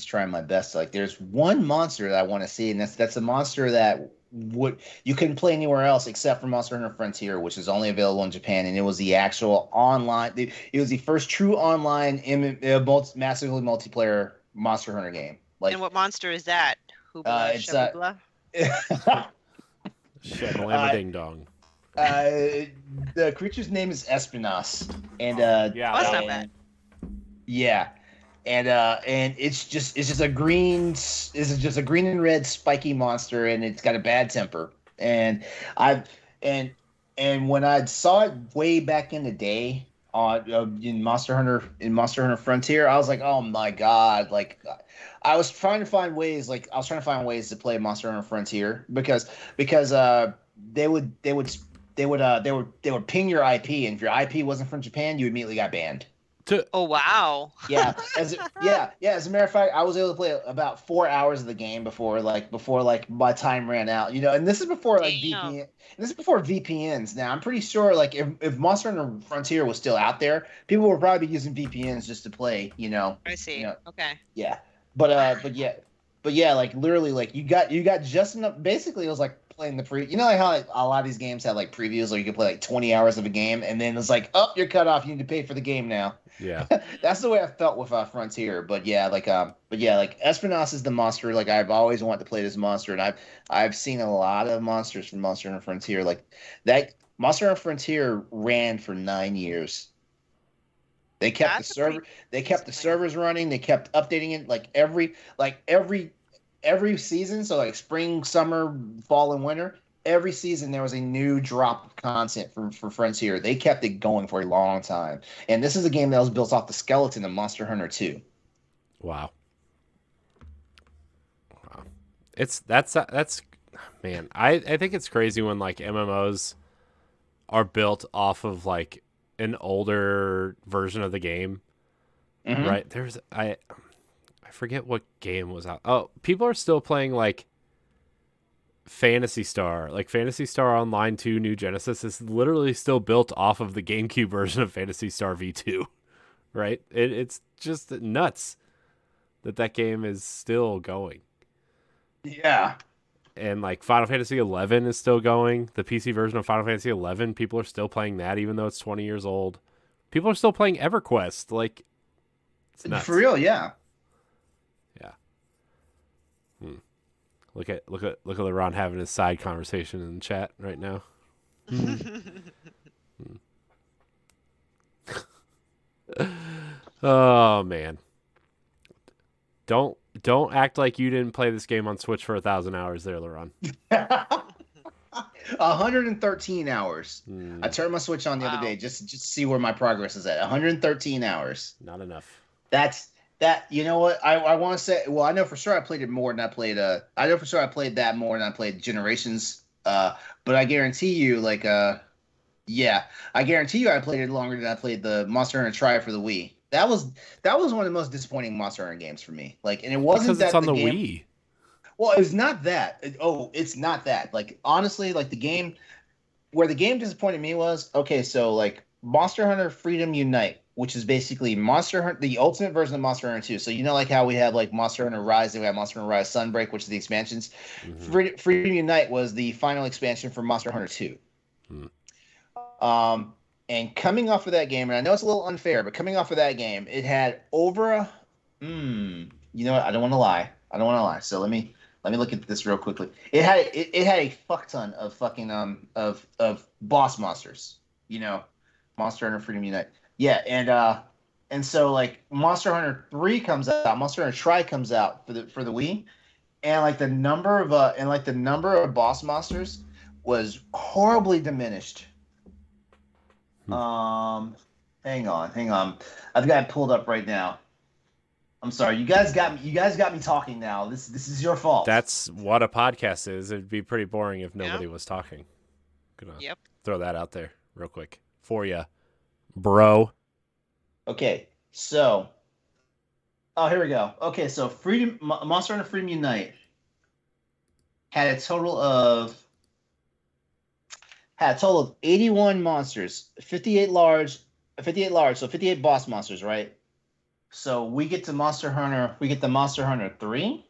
trying my best. Like, there's one monster that I want to see, and that's a monster that you couldn't play anywhere else except for Monster Hunter Frontier, which is only available in Japan, and it was the actual online. It was the first true online massively multiplayer Monster Hunter game. Like, and what monster is that? Hoobla, it's Shabalama ding dong. the creature's name is Espinas, and Yeah, Oh, that's that not one. bad. yeah, and it's just a green, and red spiky monster, and it's got a bad temper. And I've and and when I saw it way back in the day on in Monster Hunter Frontier, I was like, oh my god, like. I was trying to find ways to play Monster Hunter Frontier because they would ping your IP, and if your IP wasn't from Japan, you immediately got banned. Oh wow. Yeah, As a matter of fact, I was able to play about 4 hours of the game before my time ran out. And this is before Damn. VPN. This is before VPNs. Now I'm pretty sure if Monster Hunter Frontier was still out there, people would probably be using VPNs just to play. I see. Okay. Yeah, but like literally, like you got just enough. Basically, it was like playing the pre. Like how a lot of these games have like previews, where you could play like 20 hours of a game, and then it's like, oh, you're cut off. You need to pay for the game now. Yeah. That's the way I felt with Frontier. But yeah, like Espinas is the monster. Like I've always wanted to play this monster, and I've seen a lot of monsters from Monster Hunter Frontier. Like that Monster Hunter Frontier ran for 9 years. They kept That's the a server. pretty They kept the decent plan. servers running. They kept updating it every season. So like spring, summer, fall, and winter. Every season there was a new drop of content for Frontier. They kept it going for a long time. And this is a game that was built off the skeleton of Monster Hunter 2. Wow. Wow. That's man. I think it's crazy when like MMOs are built off of like an older version of the game. Mhm. Right? I forget what game was out. Oh, people are still playing like Phantasy Star. Like Phantasy Star Online 2 New Genesis is literally still built off of the GameCube version of Phantasy Star V2. Right? It's just nuts that game is still going. Yeah. And like Final Fantasy 11 is still going. The PC version of Final Fantasy 11, people are still playing that even though it's 20 years old. People are still playing EverQuest. Like it's nuts. For real, yeah. Yeah. Look at LeRon having his side conversation in the chat right now. Oh man. Don't act like you didn't play this game on Switch for 1,000 hours there, LeRon. 113 hours. Hmm, I turned my Switch on the other Wow. day just to see where my progress is at. 113 hours. not enough. That you know what I want to say. Well, I know for sure I played it more than I played. I know for sure I played that more than I played Generations. But I guarantee you, yeah, I guarantee you, I played it longer than I played the Monster Hunter Tri for the Wii. That was one of the most disappointing Monster Hunter games for me. Like, and it wasn't Because it's that on the game. Wii. Well, it's not that. It's not that. Like, honestly, like the game where the game disappointed me was okay. So like Monster Hunter Freedom Unite, which is basically Monster Hunter, the ultimate version of Monster Hunter 2. So like how we have like Monster Hunter Rise, and we have Monster Hunter Rise Sunbreak, which is the expansions. Mhm. Freedom Unite was the final expansion for Monster Hunter 2. And coming off of that game, and I know it's a little unfair, but coming off of that game, it had over a. You know what? I don't want to lie. So let me look at this real quickly. It had a fuck ton of fucking of boss monsters. Monster Hunter Freedom Unite. Yeah, and so like Monster Hunter 3 comes out, Monster Hunter Tri comes out for the Wii, and like the number of boss monsters was horribly diminished. Hang on. I've got it pulled up right now. I'm sorry. You guys got me talking now. This is your fault. That's what a podcast is. It'd be pretty boring if nobody was talking. Gonna Yep. throw that out there real quick for you, bro. Okay. So, here we go. Okay, so Monster Hunter Freedom Unite had a total of 81 monsters, 58 large, so 58 boss monsters, right? So we get to Monster Hunter 3.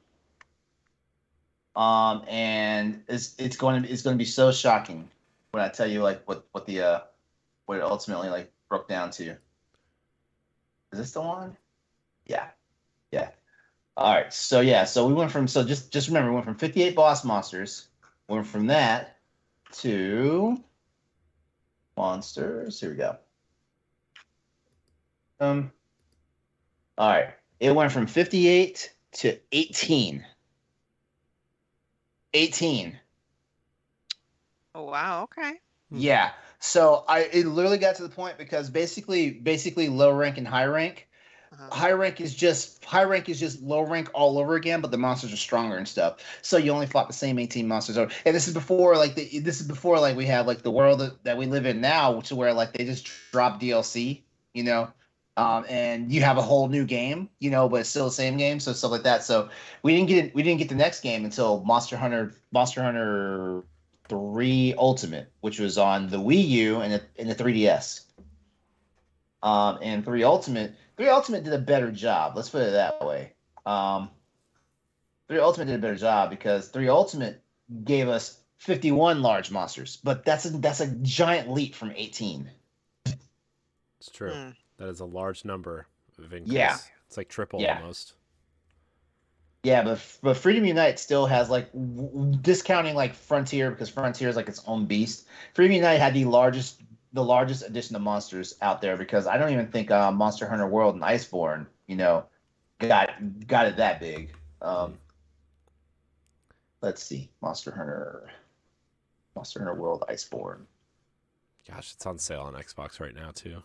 And it's going to be so shocking when I tell you like what it ultimately like broke down to. Is this the one? Yeah. All right. So we went from just remember we went from 58 boss monsters. We went from that to Monsters. Here we go. All right. It went from 58 to 18. 18. Oh wow. Okay. Yeah. So it literally got to the point because basically low rank and high rank. Uh-huh. High rank is just low rank all over again, but the monsters are stronger and stuff. So you only fought the same 18 monsters over. And this is before like we have like the world that we live in now, to where like they just drop DLC, you know. And you have a whole new game, you know, but it's still the same game, so stuff like that. So we didn't get the next game until Monster Hunter 3 Ultimate, which was on the Wii U and the 3DS. And 3 Ultimate did a better job. Let's put it that way. 3 Ultimate did a better job because 3 Ultimate gave us 51 large monsters, but that's a giant leap from 18. It's true. That is a large number of increase. Yeah. It's like triple almost. Yeah, but Freedom Unite still has like discounting like Frontier, because Frontier is like its own beast. Freedom Unite had the largest addition of monsters out there, because I don't even think Monster Hunter World and Iceborne, you know, got it that big. Let's see, Monster Hunter World Iceborne. Gosh, it's on sale on Xbox right now too.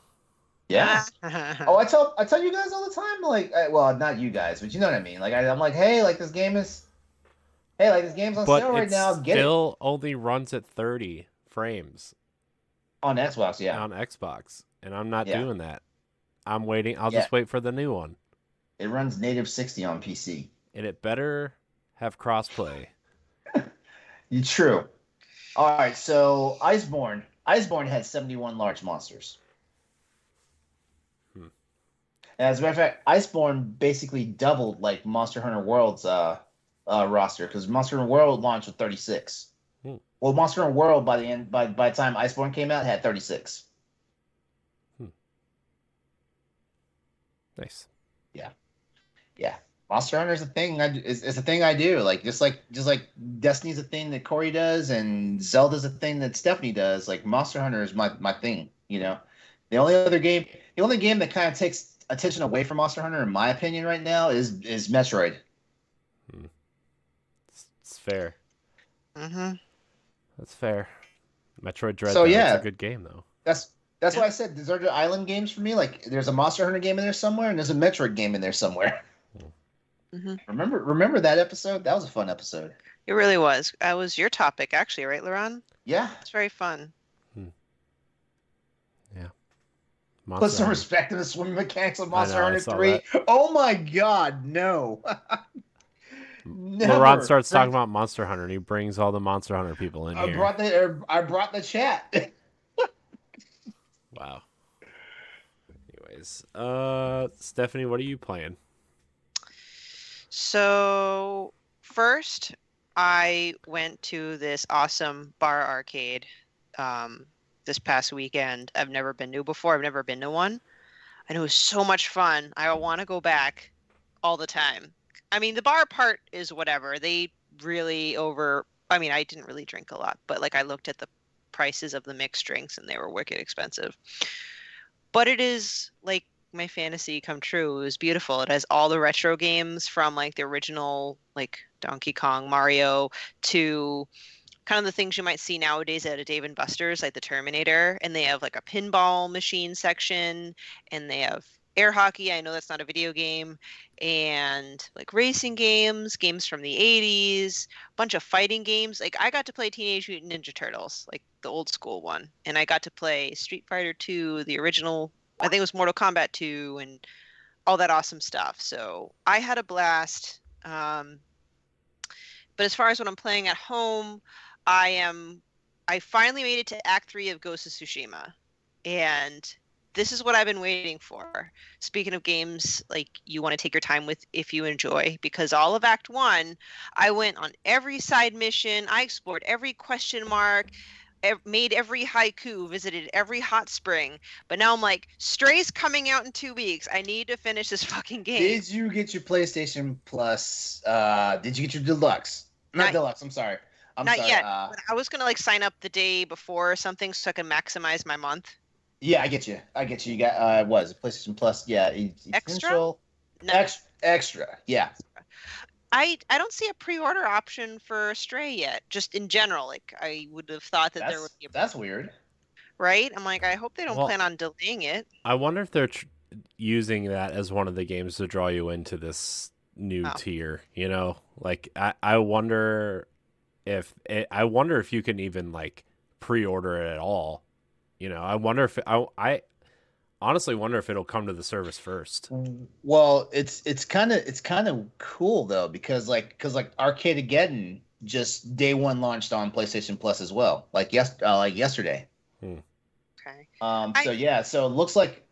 Yeah. Oh, I tell you guys all the time, like, well, not you guys, but you know what I mean. Like, I'm like, hey, like this game's on sale right now. Get it. Still only runs at 30 frames on Xbox, yeah. On Xbox, and I'm not doing that. I'm waiting. I'll just wait for the new one. It runs native 60 on PC, and it better have crossplay. True. All right, so Iceborne had 71 large monsters. As a matter of fact, Iceborne basically doubled like Monster Hunter World's roster, because Monster Hunter World launched with 36. Well, Monster Hunter World by the time Iceborne came out had 36. Nice. Yeah. Monster Hunter is a thing. It's a thing I do. Like just like Destiny's a thing that Corey does, and Zelda's a thing that Stephanie does. Like Monster Hunter is my thing. You know, the only game that kind of takes attention away from Monster Hunter, in my opinion, right now is Metroid. It's fair. That's fair. Metroid Dread. So it's a good game though. That's why I said Deserted Island games for me. Like, there's a Monster Hunter game in there somewhere, and there's a Metroid game in there somewhere. Remember that episode? That was a fun episode. It really was. That was your topic, actually, right, LeRon? Yeah. It's very fun. Yeah. Put some respect in the swimming mechanics of Monster Hunter 3. That. Oh my God, no. LeRon starts talking about Monster Hunter, and he brings all the Monster Hunter people in here. I brought the chat. Wow. Anyways, Stephanie, what are you playing? So first, I went to this awesome bar arcade this past weekend. I've never been to before. I've never been to one, and it was so much fun. I want to go back all the time. I mean, the bar part is whatever. They really I mean, I didn't really drink a lot, but like I looked at the prices of the mixed drinks and they were wicked expensive. But it is like my fantasy come true. It was beautiful. It has all the retro games from like the original, like Donkey Kong, Mario, to kind of the things you might see nowadays at a Dave & Buster's, like the Terminator. And they have like a pinball machine section, and they have air hockey. I know that's not a video game. And like racing games from the 80s, a bunch of fighting games. Like I got to play Teenage Mutant Ninja Turtles, like the old school one. And I got to play Street Fighter 2, the original, I think it was Mortal Kombat 2, and all that awesome stuff. So I had a blast. But as far as what I'm playing at home, I finally made it to Act 3 of Ghost of Tsushima. And this is what I've been waiting for. Speaking of games, like you want to take your time with if you enjoy, because all of Act 1, I went on every side mission. I explored every question mark, made every haiku, visited every hot spring. But now I'm like, Stray's coming out in 2 weeks. I need to finish this fucking game. Did you get your PlayStation Plus? Did you get your Deluxe? Not Deluxe, I'm sorry. I'm Not sorry. yet. But I was gonna like sign up the day before or something so I can maximize my month. Yeah, I get you. I get you. You got what is it? PlayStation Plus? Yeah, Extra? Essential, No. extra. Yeah. I don't see a pre-order option for Stray yet. Just in general, like I would have thought that there would be That's weird. right. I'm like, I hope they don't Well, plan on delaying it. I wonder if they're using that as one of the games to draw you into this new Oh. tier. You know, like I wonder I wonder if you can even like pre-order it at all. You know, I wonder if I honestly wonder if it'll come to the service first. Well, it's kind of cool though because like Arcadegeddon just day one launched on PlayStation Plus as well, like yesterday. Okay. So yeah, so it looks like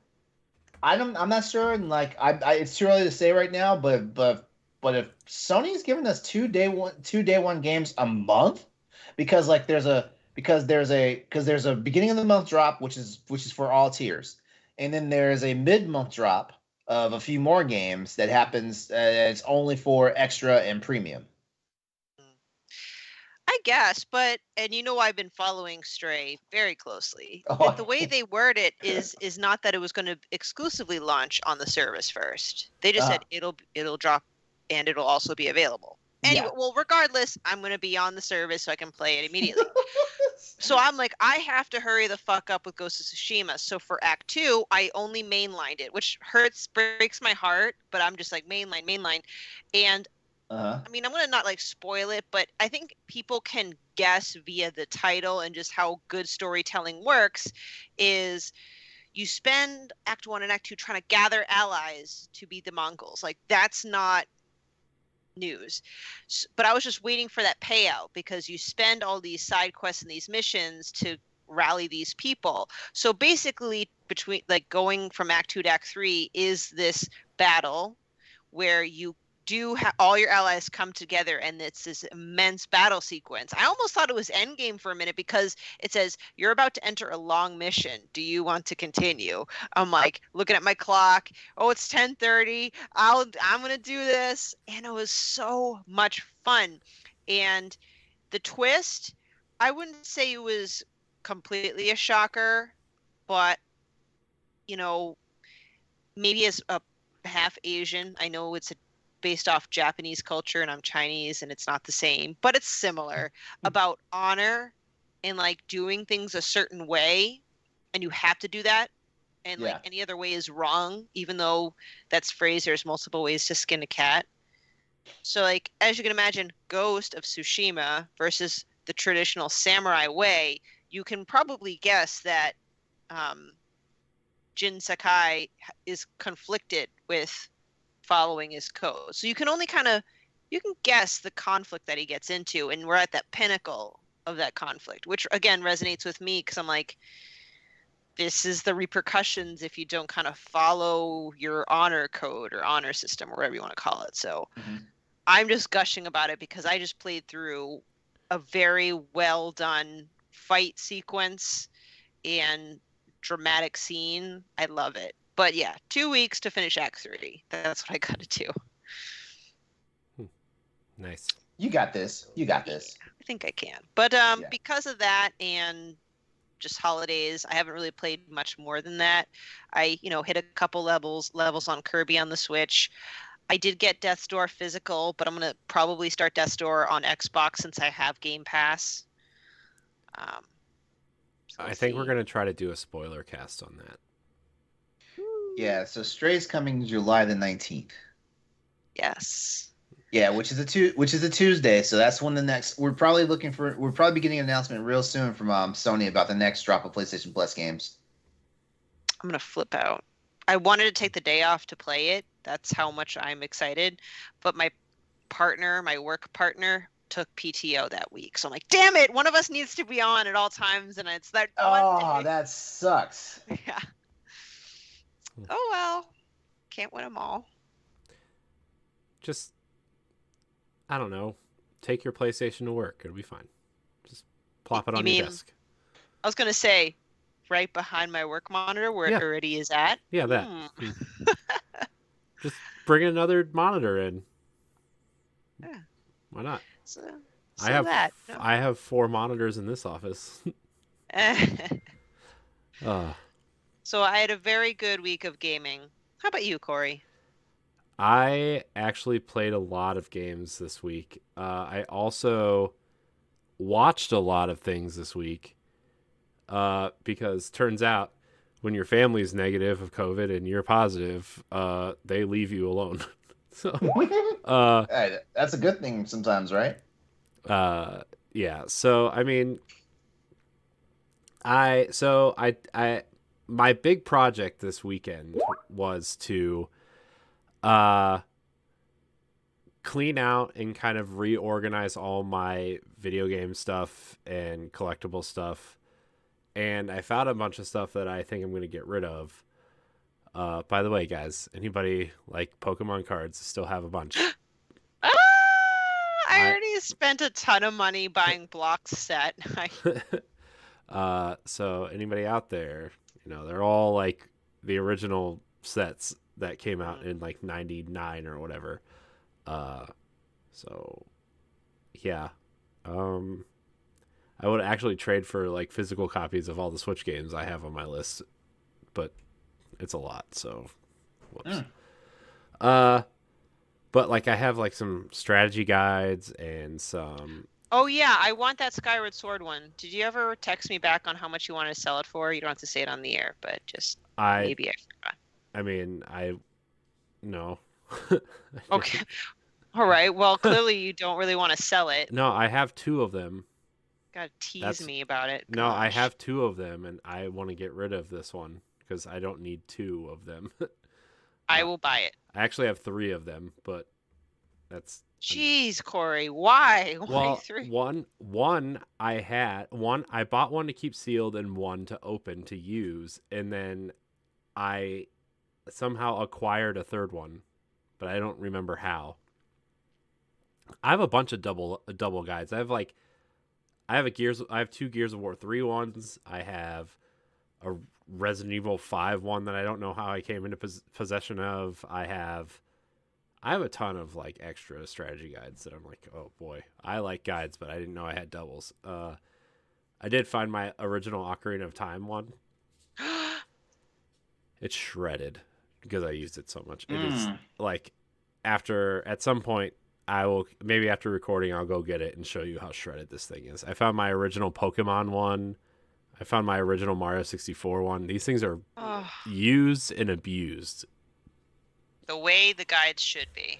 I'm not sure, and like it's too early to say right now, but if Sony's giving us two day one games a month, because like there's a beginning of the month drop which is for all tiers, and then there's a mid month drop of a few more games that happens. It's only for extra and premium. I guess, but and you know I've been following Stray very closely. Oh, The way they word it is not that it was going to exclusively launch on the service first. They just said it'll drop and it'll also be available. Anyway, well, regardless, I'm going to be on the service so I can play it immediately. So I'm like, I have to hurry the fuck up with Ghost of Tsushima. So for Act 2, I only mainlined it, which breaks my heart, but I'm just like mainline. And I mean, I'm going to not like spoil it, but I think people can guess via the title and just how good storytelling works is you spend Act 1 and Act 2 trying to gather allies to beat the Mongols. Like, that's not news. But I was just waiting for that payout because you spend all these side quests and these missions to rally these people. So basically, between like going from Act 2 to Act 3 is this battle where you do all your allies come together and it's this immense battle sequence. I almost thought it was Endgame for a minute because it says you're about to enter a long mission. Do you want to continue? I'm like looking at my clock. Oh, it's 10:30. I'm gonna do this, and it was so much fun. And the twist, I wouldn't say it was completely a shocker, but you know, maybe as a half Asian, I know it's based off Japanese culture and I'm Chinese and it's not the same, but it's similar about honor and like doing things a certain way, and you have to do that, and like any other way is wrong, even though that's phrased there's multiple ways to skin a cat. So like as you can imagine, Ghost of Tsushima versus the traditional samurai way, you can probably guess that Jin Sakai is conflicted with following his code. So you can only you can guess the conflict that he gets into, and we're at that pinnacle of that conflict, which again resonates with me because I'm like, this is the repercussions if you don't kind of follow your honor code or honor system or whatever you want to call it. So I'm just gushing about it because I just played through a very well done fight sequence and dramatic scene. I love it. But yeah, 2 weeks to finish Act 3. That's what I gotta do. Nice. You got this. I think I can. But because of that and just holidays, I haven't really played much more than that. I, hit a couple levels on Kirby on the Switch. I did get Death's Door physical, but I'm gonna probably start Death's Door on Xbox since I have Game Pass. So I think we're gonna try to do a spoiler cast on that. Yeah, so Stray's coming July the 19th. Yes. Yeah, which is a Tuesday, so that's when the next we're probably be getting an announcement real soon from Sony about the next drop of PlayStation Plus games. I'm gonna flip out. I wanted to take the day off to play it. That's how much I'm excited. But my work partner, took PTO that week. So I'm like, damn it, one of us needs to be on at all times, and it's that one day. That sucks. Yeah. Oh well, can't win them all. Just, I don't know, take your PlayStation to work. It'll be fine. Just plop it on your desk. I was gonna say, right behind my work monitor where it already is at. Yeah, that. Just bring another monitor in. Yeah. Why not? So, I So have that. No. I have 4 monitors in this office. uh, So I had a very good week of gaming. How about you, Corey? I actually played a lot of games this week. I also watched a lot of things this week because turns out when your family's negative of COVID and you're positive, they leave you alone. so, uh, Hey, that's a good thing sometimes, right? uh, yeah. So I mean, I my big project this weekend was to uh clean out and kind of reorganize all my video game stuff and collectible stuff. And I found a bunch of stuff that I think I'm going to get rid of. By the way, guys, anybody like Pokemon cards still have a bunch. Ah, I I already spent a ton of money buying blocks set. so anybody out there, they're all like the original sets that came out in like 99 or whatever. Uh so yeah. Um I would actually trade for like physical copies of all the Switch games I have on my list, but it's a lot, so whoops. Mm. Uh, but like I have like some strategy guides and some. Oh yeah, I want that Skyward Sword one. Did you ever text me back on how much you want to sell it for? You don't have to say it on the air, but just I maybe I forgot. I mean I no. Okay. All right. Well, clearly you don't really want to sell it. No, I have 2 of them. Gotta tease That's me about it. no, I Gosh. have 2 of them, and I want to get rid of this one because I don't need 2 of them. I will buy it. I actually have 3 of them, but that's Jeez, Corey, why? Why well, three? one I bought one to keep sealed and one to open to use, and then I somehow acquired a third one, but I don't remember how. I have a bunch of double guides. I have 2 Gears of War 3 ones. I have a Resident Evil 5 one that I don't know how I came into possession of. I have a ton of like extra strategy guides that I'm like, oh boy, I like guides, but I didn't know I had doubles. I did find my original Ocarina of Time one. It's shredded because I used it so much. It is like at some point I will maybe after recording I'll go get it and show you how shredded this thing is. I found my original Pokemon one. I found my original Mario 64 one. These things are Oh, used and abused. the way the guides should be.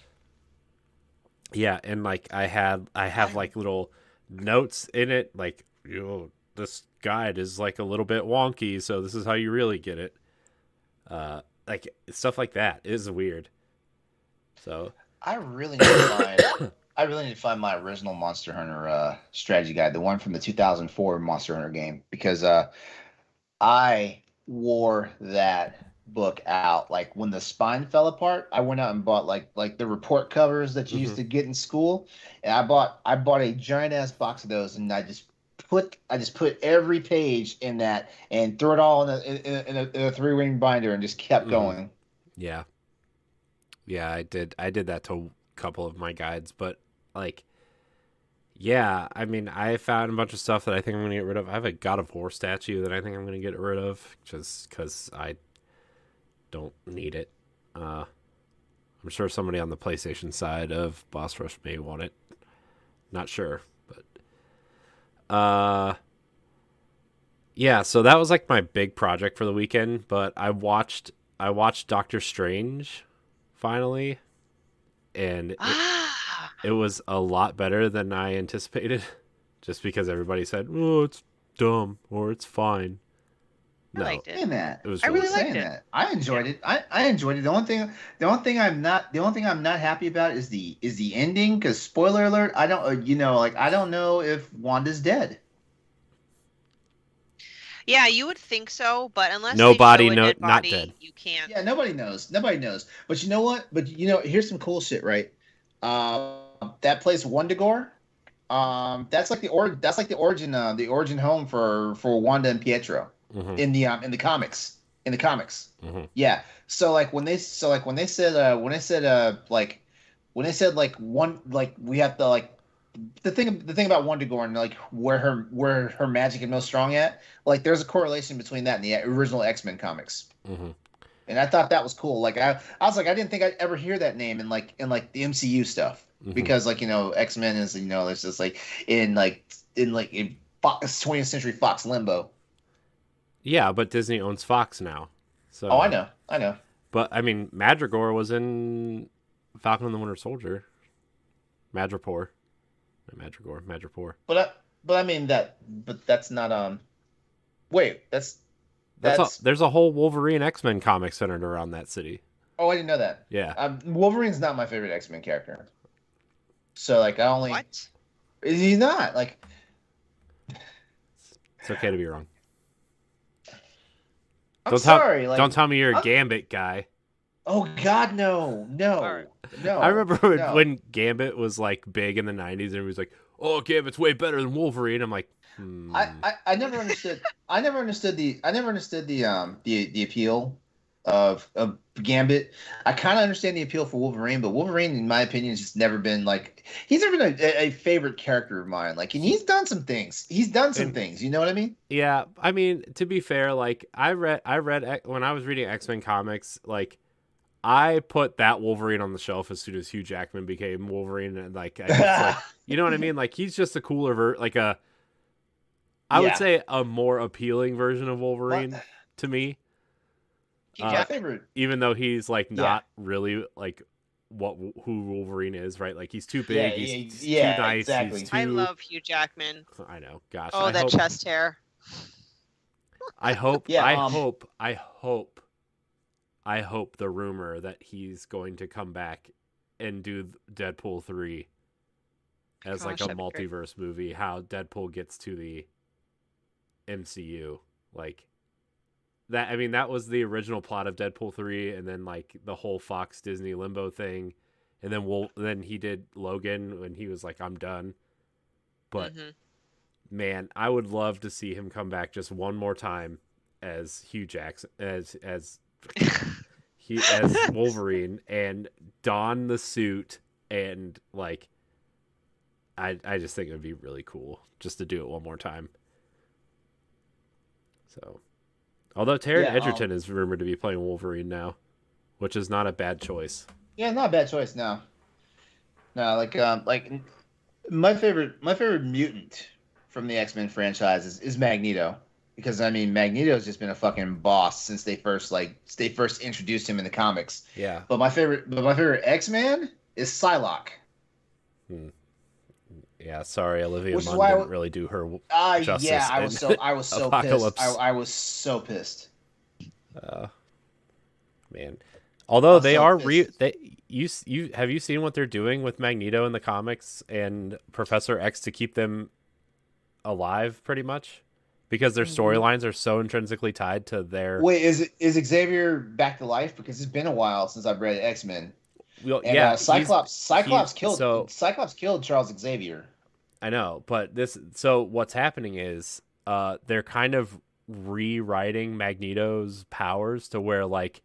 Yeah, and like I have like little notes in it, like this guide is like a little bit wonky, so this is how you really get it. Like stuff like that is weird. So I really need to find. I really need to find my original Monster Hunter strategy guide, the one from the 2004 Monster Hunter game, because I wore that book out. Like when the spine fell apart, I went out and bought like the report covers that you used to get in school, and I bought a giant ass box of those, and I just put every page in that and threw it all in a 3-ring binder and just kept going. yeah, yeah, I did that to a couple of my guides, but like yeah, I mean I found a bunch of stuff that I think I'm gonna get rid of. I have a God of War statue that I think I'm gonna get rid of just because I don't need it. I'm sure somebody on the PlayStation side of Boss Rush may want it. Not sure, but yeah. So that was like my big project for the weekend. But I watched Doctor Strange finally, and it was a lot better than I anticipated. Just because everybody said, "Oh, it's dumb" or "It's fine." I liked it. Saying that. It was I really really Saying liked it. that. I enjoyed it. I enjoyed it. The only thing I'm not happy about is the ending. Because spoiler alert, I don't I don't know if Wanda's dead. Yeah, you would think so, but unless Nobody they show a dead not body, dead. you can't. Yeah, nobody knows. Nobody knows. But you know what? But here's some cool shit, right? That place Wondagore. That's like the origin home for Wanda and Pietro Mhm. in the comics. In the comics. Mhm. Yeah. When they said like we have to like the thing about Wonder Gorn, like where her magic is most strong at, like there's a correlation between that and the original X-Men comics. Mm-hmm. And I thought that was cool. Like I was like, I didn't think I'd ever hear that name in the MCU stuff Mm-hmm. because like X-Men is it's just like in Fox, 20th Century Fox limbo. Yeah, but Disney owns Fox now. So. Oh, I know. But I mean, Madrigal was in Falcon and the Winter Soldier. Madripoor. Madripoor. But I mean but that's not wait, There's a whole Wolverine X-Men comic centered around that city. oh, I didn't know that. Yeah. Wolverine's not my favorite X-Men character. So like I only What? is he not like It's okay to be wrong. I'm sorry. Don't tell me you're a Gambit guy. Oh God, no. Alright. No. I remember no. when Gambit was like big in the 90s and he was like, "Oh, Gambit's way better than Wolverine." I'm like, I never understood the appeal of Gambit. I kind of understand the appeal for Wolverine, but Wolverine, in my opinion, has just never been like he's never been a favorite character of mine. Like, and he's done some things. You know what I mean? Yeah, I mean, to be fair, like I read when I was reading X-Men comics, like I put that Wolverine on the shelf as soon as Hugh Jackman became Wolverine, and like, I just, like you know what I mean? Like he's just a cooler I would say a more appealing version of Wolverine to me. Hugh favorite. Even though he's like not really like who Wolverine is, right? Like he's too big, he's too nice. Exactly. He's too... I love Hugh Jackman. I know, gosh. Oh, that chest hair. I hope. Yeah, I hope the rumor that he's going to come back and do Deadpool 3 as like a multiverse movie, how Deadpool gets to the MCU. Like that, I mean, that was the original plot of Deadpool 3, and then like the whole Fox Disney limbo thing, and then he did Logan when he was like, I'm done. But man, I would love to see him come back just one more time as Hugh Jackson, as Wolverine, and don the suit, and like I just think it would be really cool just to do it one more time. So, although Taron Egerton is rumored to be playing Wolverine now, which is not a bad choice. Yeah, not a bad choice. No, like my favorite mutant from the X-Men franchise is Magneto, because I mean Magneto's just been a fucking boss since they first introduced him in the comics. Yeah. But my favorite X-Man is Psylocke. Yeah, sorry, Olivia Munn didn't really do her justice. Yeah, I was so Apocalypse. pissed. I was so pissed. Man. Although they are you have you seen what they're doing with Magneto in the comics and Professor X to keep them alive pretty much? Because their storylines are so intrinsically tied to their... Wait, is Xavier back to life? Because it's been a while since I've read X-Men. Well, and, yeah, Cyclops killed Charles Xavier. I know, but so what's happening is they're kind of rewriting Magneto's powers to where like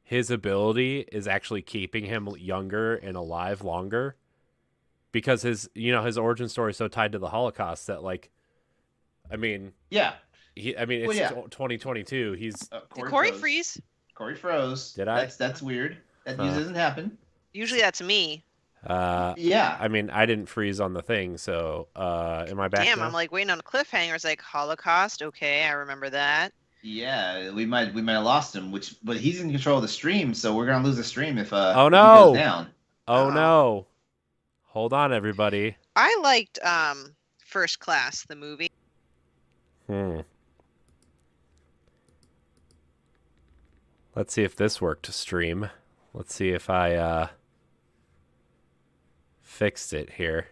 his ability is actually keeping him younger and alive longer, because his origin story is so tied to the Holocaust that like, I mean, it's 2022. He's Corey freeze. Corey froze. Did I? That's weird. That doesn't happen. Usually that's me. I mean, I didn't freeze on the thing, so am I back? Damn, now? I'm like waiting on a cliffhanger. It's like Holocaust. Okay, I remember that. Yeah, we might have lost him. But he's in control of the stream, so we're gonna lose the stream if oh if he no goes down. Oh no! Hold on, everybody. I liked First Class, the movie. Let's see if this worked to stream. Let's see if I fixed it here.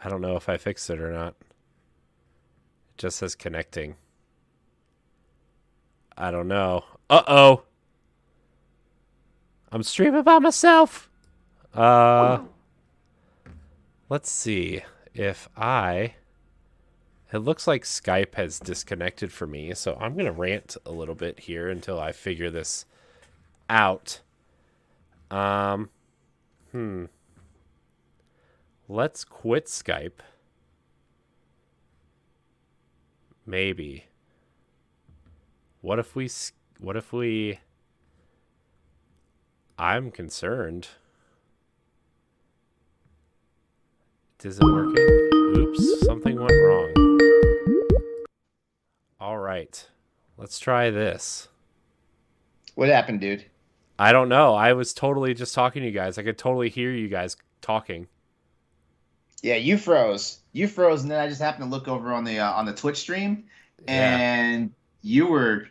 I don't know if I fixed it or not. It just says connecting. I don't know. Uh-oh. I'm streaming by myself. Let's see if it looks like Skype has disconnected for me, so I'm going to rant a little bit here until I figure this out. Let's quit Skype. Maybe. What if we I'm concerned. Is it working? Oops, something went wrong. All right. Let's try this. What happened, dude? I don't know. I was totally just talking to you guys. I could totally hear you guys talking. Yeah, you froze. You froze, and then I just happened to look over on the Twitch stream, Yeah. and you were.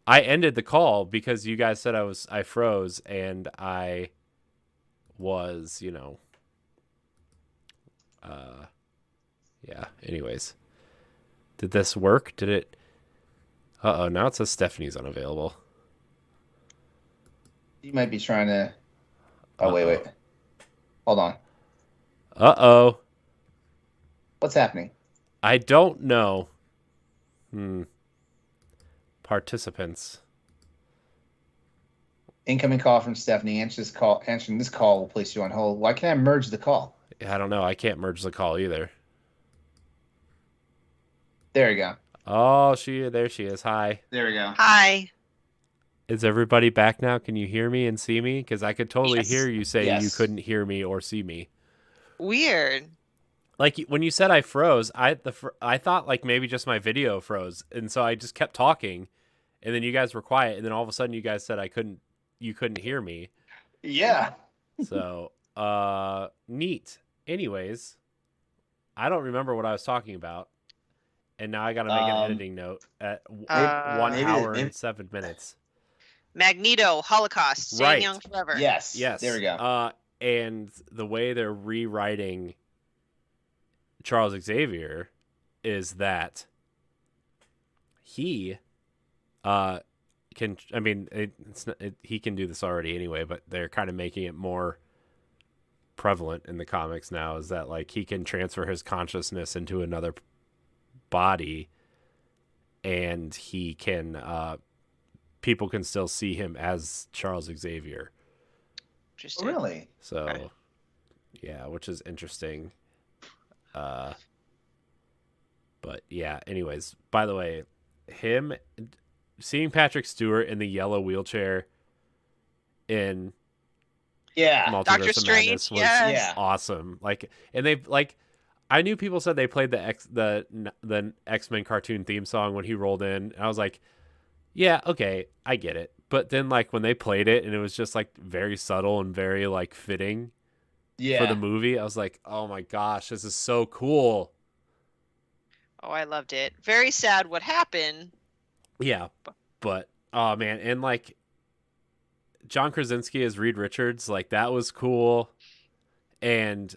I ended the call because you guys said I froze and I was, yeah. Anyways. Did this work? Did it Uh-oh, now it says Stephanie's unavailable. You might be trying to. Oh, Uh-oh. wait. Hold on. Uh-oh. What's happening? I don't know. Participants. Incoming call from Stephanie. Answering this call will place you on hold. Why can't I merge the call? I don't know. I can't merge the call either. There we go. Oh, there she is. Hi. There we go. Hi. Is everybody back now? Can you hear me and see me? Because I could totally Yes. hear you say Yes. you couldn't hear me or see me. Weird. Like when you said I froze, I thought like maybe just my video froze, and so I just kept talking, and then you guys were quiet, and then all of a sudden you guys said you couldn't hear me. Yeah. So, neat. Anyways, I don't remember what I was talking about, and now I got to make an editing note at 1 hour and 7 minutes. Magneto, Holocaust, staying Right. young forever. Yes. Yes. There we go. And the way they're rewriting Charles Xavier is that he can, I mean, he can do this already anyway, but they're kind of making it more prevalent in the comics now, is that like he can transfer his consciousness into another body, and he can people can still see him as Charles Xavier. Interesting. Really? So Right. yeah, which is interesting. But yeah, anyways, by the way, seeing Patrick Stewart in the yellow wheelchair in Yeah. Multiverse Doctor of Strange, Madness was yes. awesome. Like, and they like, I knew people said they played the X-Men cartoon theme song when he rolled in, and I was like, yeah, okay, I get it. But then like when they played it and it was just like very subtle and very like fitting for the movie, I was like, oh my gosh, this is so cool. Oh, I loved it. Very sad what happened. Yeah, but oh man, and like John Krasinski as Reed Richards, like that was cool, and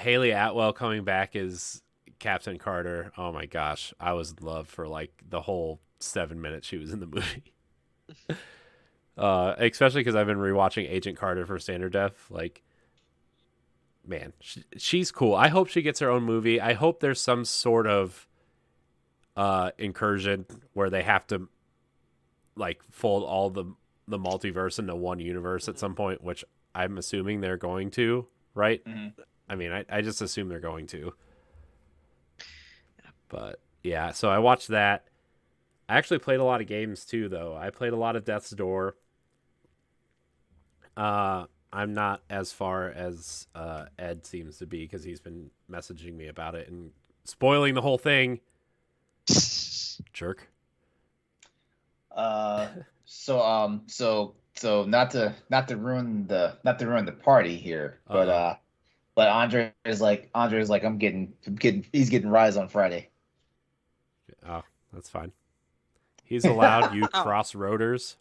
Haley Atwell coming back as Captain Carter. Oh my gosh, I was in love for like the whole 7 minutes she was in the movie. Especially because I've been rewatching Agent Carter for Standard Def. Like, man, she's cool. I hope she gets her own movie. I hope there's some sort of incursion where they have to like fold all the multiverse into one universe at some point, which I'm assuming they're going to, right? Mm-hmm. I mean, I just assume they're going to. But yeah, so I watched that. I actually played a lot of games too, though. I played a lot of Death's Door. I'm not as far as Ed seems to be because he's been messaging me about it and spoiling the whole thing. Jerk. So not to ruin the party here, but Andre is like he's getting Rise on Friday. Oh, that's fine. He's allowed. You cross-roaders.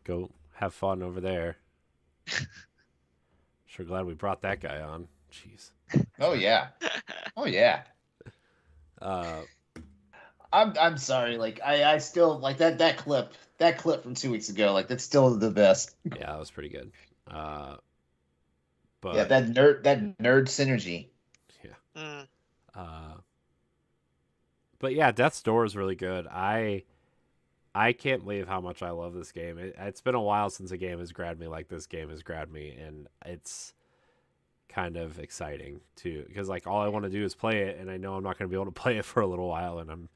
Go have fun over there. Sure glad we brought that guy on. Jeez. Oh yeah. I'm sorry. Like I still like that clip from 2 weeks ago. Like that's still the best. Yeah, that was pretty good. But yeah, that nerd synergy. Yeah. But yeah, Death's Door is really good. I can't believe how much I love this game. It's been a while since a game has grabbed me like this game has grabbed me, and kind of exciting too, because like all I want to do is play it, and I know I'm not going to be able to play it for a little while, and I'm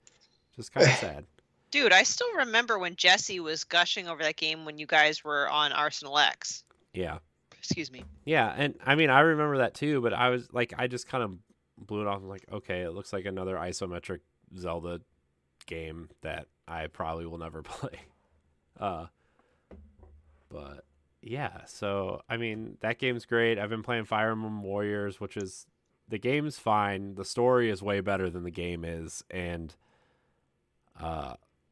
just kind of sad. Dude, I still remember when Jesse was gushing over that game when you guys were on Arsenal X. Yeah. Excuse me. Yeah, and I mean I remember that too, but I was like I just kind of blew it off. I'm like, okay, it looks like another isometric Zelda game that I probably will never play. But yeah, so I mean that game's great. I've been playing Fire Emblem Warriors, which is the game's fine. The story is way better than the game is, and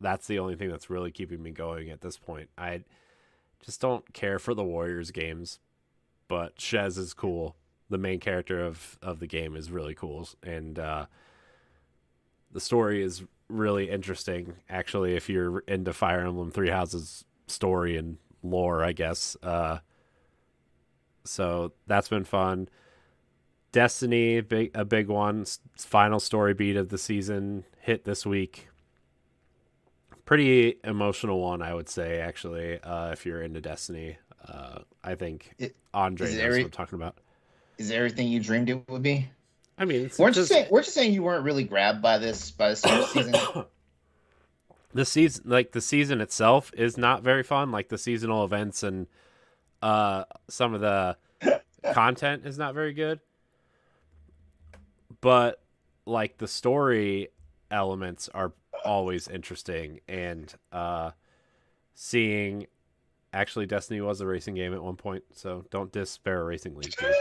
that's the only thing that's really keeping me going at this point. I just don't care for the Warriors games, but Shez is cool. The main character of the game is really cool, and the story is really interesting. Actually, if you're into Fire Emblem Three Houses story and lore, I guess. So that's been fun. Destiny, a big one. Final story beat of the season hit this week. Pretty emotional one, I would say. Actually, if you're into Destiny, I think Andre knows what I'm talking about. Is it everything you dreamed it would be? I mean, we're just saying you weren't really grabbed by this season. The season itself is not very fun. Like the seasonal events and some of the content is not very good. But like the story elements are always interesting, and seeing actually Destiny was a racing game at one point, so don't despair Racing League, dude.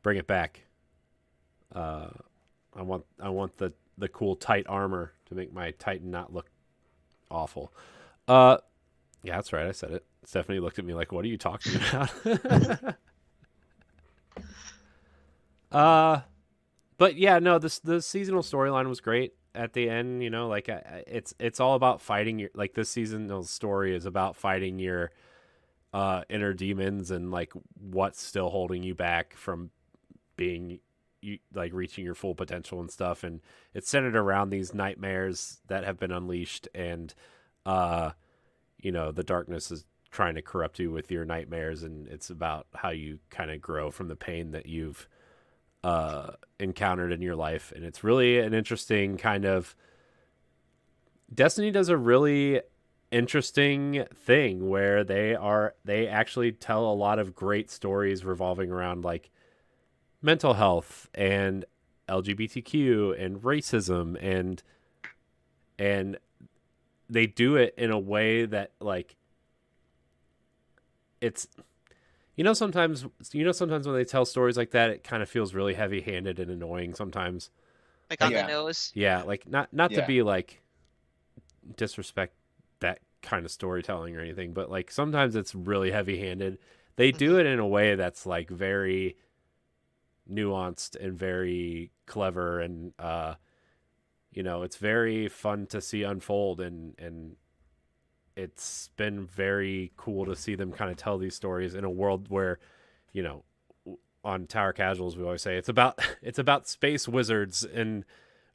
Bring it back. I want the cool tight armor to make my Titan not look awful. Yeah, that's right. I said it. Stephanie looked at me like, "What are you talking about?" But yeah, no. The seasonal storyline was great at the end. You know, like it's all about fighting your like this seasonal story is about fighting your inner demons and like what's still holding you back from being like reaching your full potential and stuff, and it's centered around these nightmares that have been unleashed, and you know, the darkness is trying to corrupt you with your nightmares, and it's about how you kind of grow from the pain that you've encountered in your life. And it's really an interesting kind of Destiny does a really interesting thing where they actually tell a lot of great stories revolving around like mental health and LGBTQ and racism, and they do it in a way that like it's sometimes when they tell stories like that it kind of feels really heavy-handed and annoying sometimes, like on the nose. Yeah, like not to be like disrespect that kind of storytelling or anything, but like sometimes it's really heavy-handed. They do it in a way that's like very nuanced and very clever, and it's very fun to see unfold, and it's been very cool to see them kind of tell these stories in a world where, on Tower Casuals we always say it's about space wizards and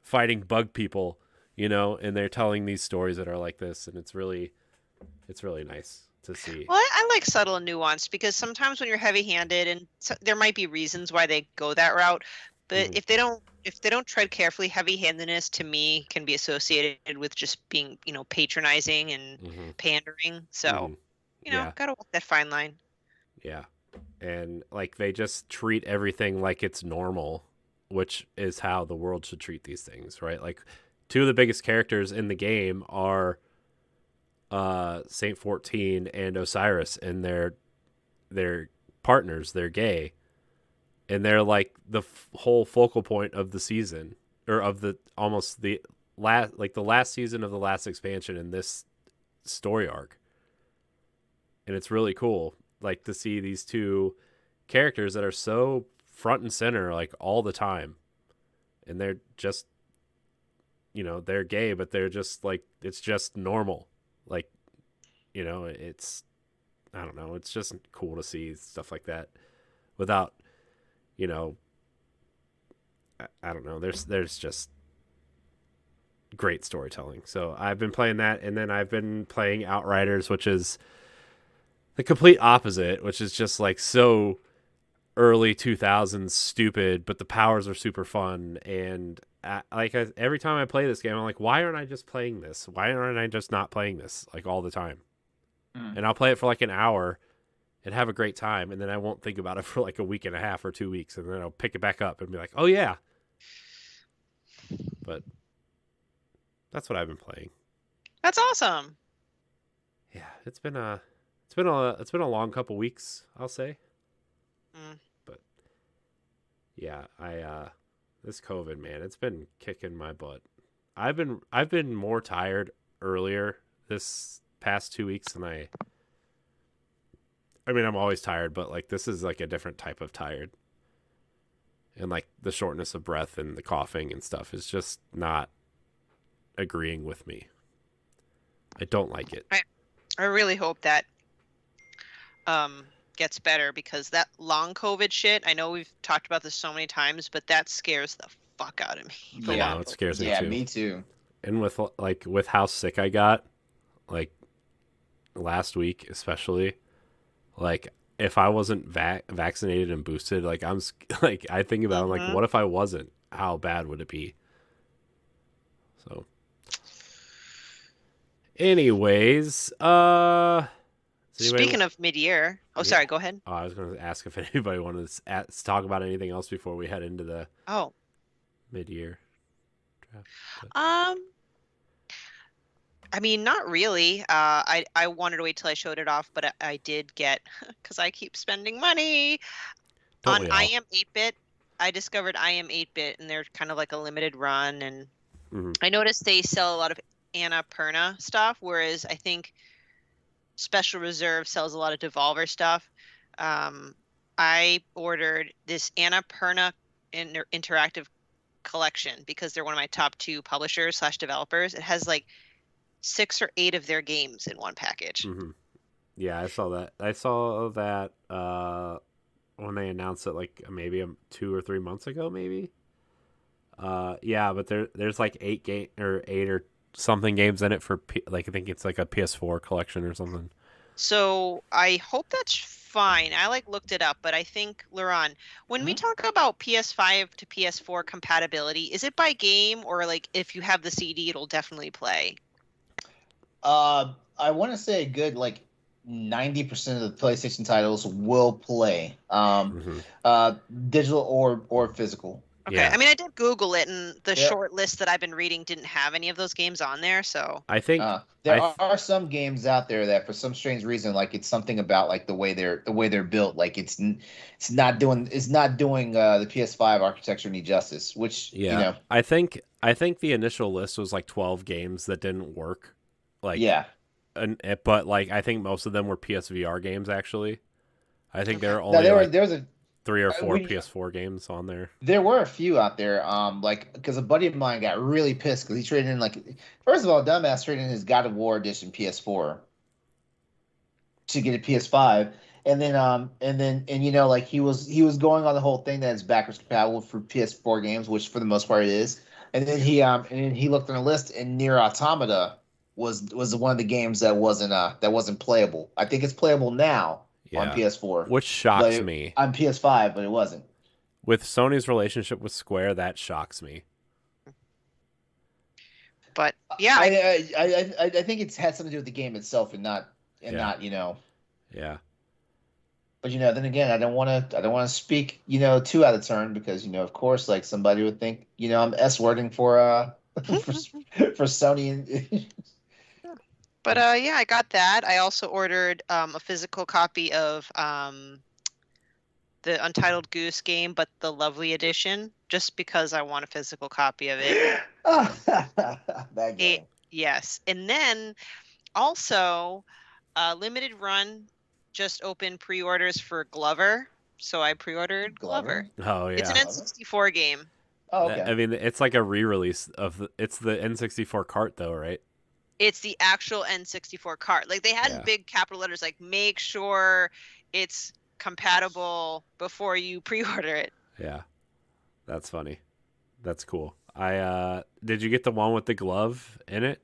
fighting bug people, and they're telling these stories that are like this, and it's really nice to see. Well, I like subtle and nuanced, because sometimes when you're heavy-handed, and there might be reasons why they go that route, but if they don't tread carefully, heavy-handedness to me can be associated with just being, patronizing and pandering. So, gotta walk that fine line. Yeah, and like they just treat everything like it's normal, which is how the world should treat these things, right? Like two of the biggest characters in the game are Saint 14 and Osiris, and they're partners. They're gay, and they're like the whole focal point of the season, or of the last season of the last expansion in this story arc. And it's really cool, like to see these two characters that are so front and center like all the time, and they're just they're gay, but they're just like it's just normal. Like, it's, I don't know, it's just cool to see stuff like that without, I don't know, there's just great storytelling. So I've been playing that, and then I've been playing Outriders, which is the complete opposite, which is just like so early 2000s stupid, but the powers are super fun. And every time I play this game, I'm like, why aren't I just playing this? Why aren't I just not playing this like all the time? And I'll play it for like an hour and have a great time, and then I won't think about it for like a week and a half or 2 weeks, and then I'll pick it back up and be like, oh yeah. But that's what I've been playing. That's awesome. Yeah, it's been a long couple weeks, I'll say. But yeah, this COVID, man, it's been kicking my butt. I've been more tired earlier this past 2 weeks than I mean, I'm always tired, but like this is like a different type of tired. And like the shortness of breath and the coughing and stuff is just not agreeing with me. I don't like it. I really hope that gets better, because that long COVID shit, I know we've talked about this so many times, but that scares the fuck out of me. Yeah, it scares me yeah, too. me too. And with how sick I got, like last week especially, like if I wasn't vaccinated and boosted, like like I think about it, I'm like, what if I wasn't? How bad would it be? So anyways, Speaking of mid-year, sorry, go ahead. I was going to ask if anybody wanted to talk about anything else before we head into the mid-year draft. I mean, not really. I wanted to wait till I showed it off, but I did get, because I keep spending money on I Am 8-Bit. I discovered I Am 8-Bit, and they're kind of like a limited run, and I noticed they sell a lot of Annapurna stuff, whereas I think Special Reserve sells a lot of Devolver stuff. I ordered this Annapurna interactive collection because they're one of my top 2 publishers / developers. It has like 6 or 8 of their games in one package. Yeah, I saw that. I saw that when they announced it, like maybe 2 or 3 months ago, maybe. Yeah, but there's like 8 or something games in it for like I think it's like a PS4 collection or something. So I hope that's fine. I like looked it up, but I think LeRon, when we talk about PS5 to PS4 compatibility, is it by game, or like if you have the CD, it'll definitely play? I want to say a good like 90% of the PlayStation titles will play, digital or physical. Okay, Yeah. I mean, I did Google it, and the short list that I've been reading didn't have any of those games on there. So I think there are some games out there that, for some strange reason, like it's something about like the way they're built, like it's not doing the PS5 architecture any justice. Which I think the initial list was like 12 games that didn't work. Like but like I think most of them were PSVR games actually. I think there were only there was 3 or 4 PS4 games on there. There were a few out there, like because a buddy of mine got really pissed because he traded in first of all, dumbass traded in his God of War edition PS4 to get a PS5, and then like he was going on the whole thing that it's backwards compatible for PS4 games, which for the most part it is, and then he looked on the list, and Nier Automata was one of the games that wasn't playable. I think it's playable now. On PS4, which shocks me. On PS5, but it wasn't. With Sony's relationship with Square, that shocks me. But yeah, I think it has something to do with the game itself, and not Yeah. But then again, I don't want to speak too out of turn, because of course, like somebody would think I'm S-wording for Sony. But yeah, I got that. I also ordered a physical copy of the Untitled Goose Game, but the Lovely Edition, just because I want a physical copy of it. That game. Yes. And then also, Limited Run just opened pre-orders for Glover, so I pre-ordered Glover. Oh yeah. It's an N64 game. Oh, okay. I mean, it's like a re-release it's the N64 cart though, right? It's the actual N64 cart. Like they had in big capital letters, like make sure it's compatible before you pre-order it. Yeah, that's funny. That's cool. Did you get the one with the glove in it?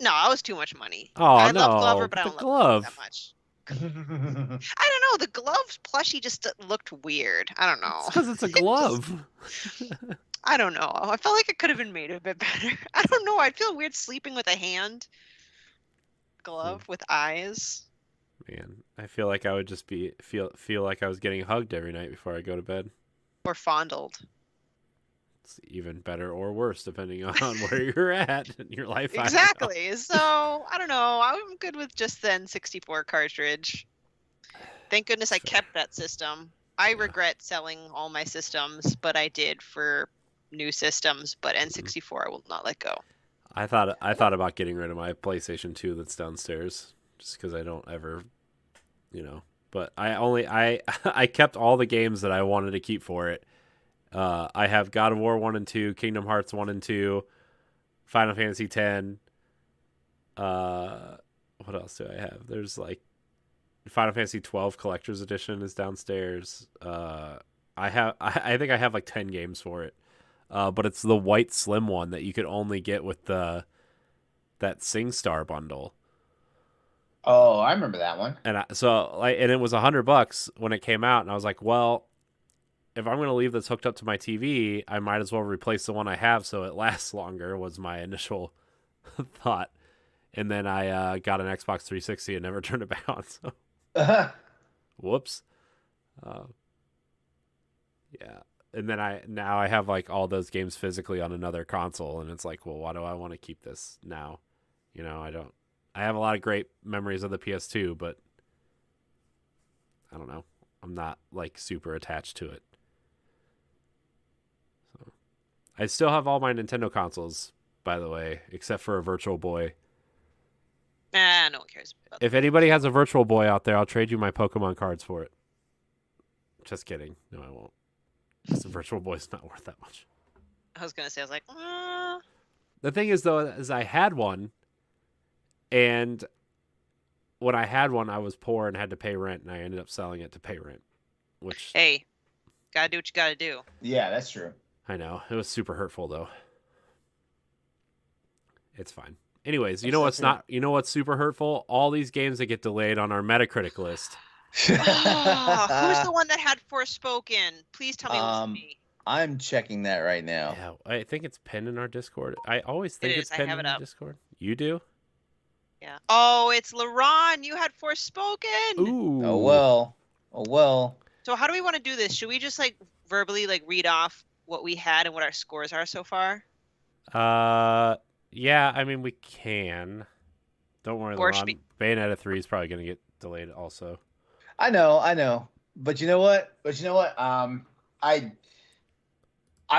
No, that was too much money. Oh, I no, love Glover, but I don't love Glover that much. I don't know. The gloves plushie just looked weird. I don't know. It's because it's a glove. I don't know. I felt like it could have been made a bit better. I don't know. I feel weird sleeping with a hand glove with eyes. Man, I feel like I would just feel like I was getting hugged every night before I go to bed. Or fondled. It's even better or worse depending on where you're at in your life. Exactly. So I don't know. I'm good with just the N64 cartridge. Thank goodness I kept that system. I regret selling all my systems, but I did for new systems. But N64 I will not let go. I thought about getting rid of my PlayStation 2 that's downstairs just because I don't ever, But I kept all the games that I wanted to keep for it. I have God of War 1 and 2, Kingdom Hearts 1 and 2, Final Fantasy X. What else do I have? There's like Final Fantasy 12 Collector's Edition is downstairs. I think I have like 10 games for it. But it's the white slim one that you could only get with that SingStar bundle. Oh, I remember that one. And and it was $100 when it came out, and I was like, well, if I'm going to leave this hooked up to my TV, I might as well replace the one I have so it lasts longer, was my initial thought. And then I got an Xbox 360 and never turned it back on. So, whoops. Yeah. And then I have like all those games physically on another console, and it's like, well, why do I want to keep this now? I have a lot of great memories of the PS2, but I don't know. I'm not like super attached to it. So I still have all my Nintendo consoles, by the way, except for a Virtual Boy. Nah, no one cares about that. If anybody has a Virtual Boy out there, I'll trade you my Pokemon cards for it. Just kidding. No, I won't. Because the Virtual Boy's not worth that much. I was gonna say, The thing is, though, is I had one, and when I had one, I was poor and had to pay rent, and I ended up selling it to pay rent. Which, hey, gotta do what you gotta do. Yeah, that's true. I know. It was super hurtful, though. It's fine. Anyways, you know what's super hurtful? All these games that get delayed on our Metacritic list. Who's the one that had Forspoken? Please tell me it was me. I'm checking that right now. Yeah, I think it's pinned in our Discord. I always think it's pinned in our Discord. You do? Yeah. Oh, it's LeRon. You had Forspoken. Ooh. Oh well. So how do we want to do this? Should we just like verbally like read off what we had and what our scores are so far? Yeah, I mean we can. Don't worry, LeRon. Bayonetta 3 is probably going to get delayed also. I know. But you know what? I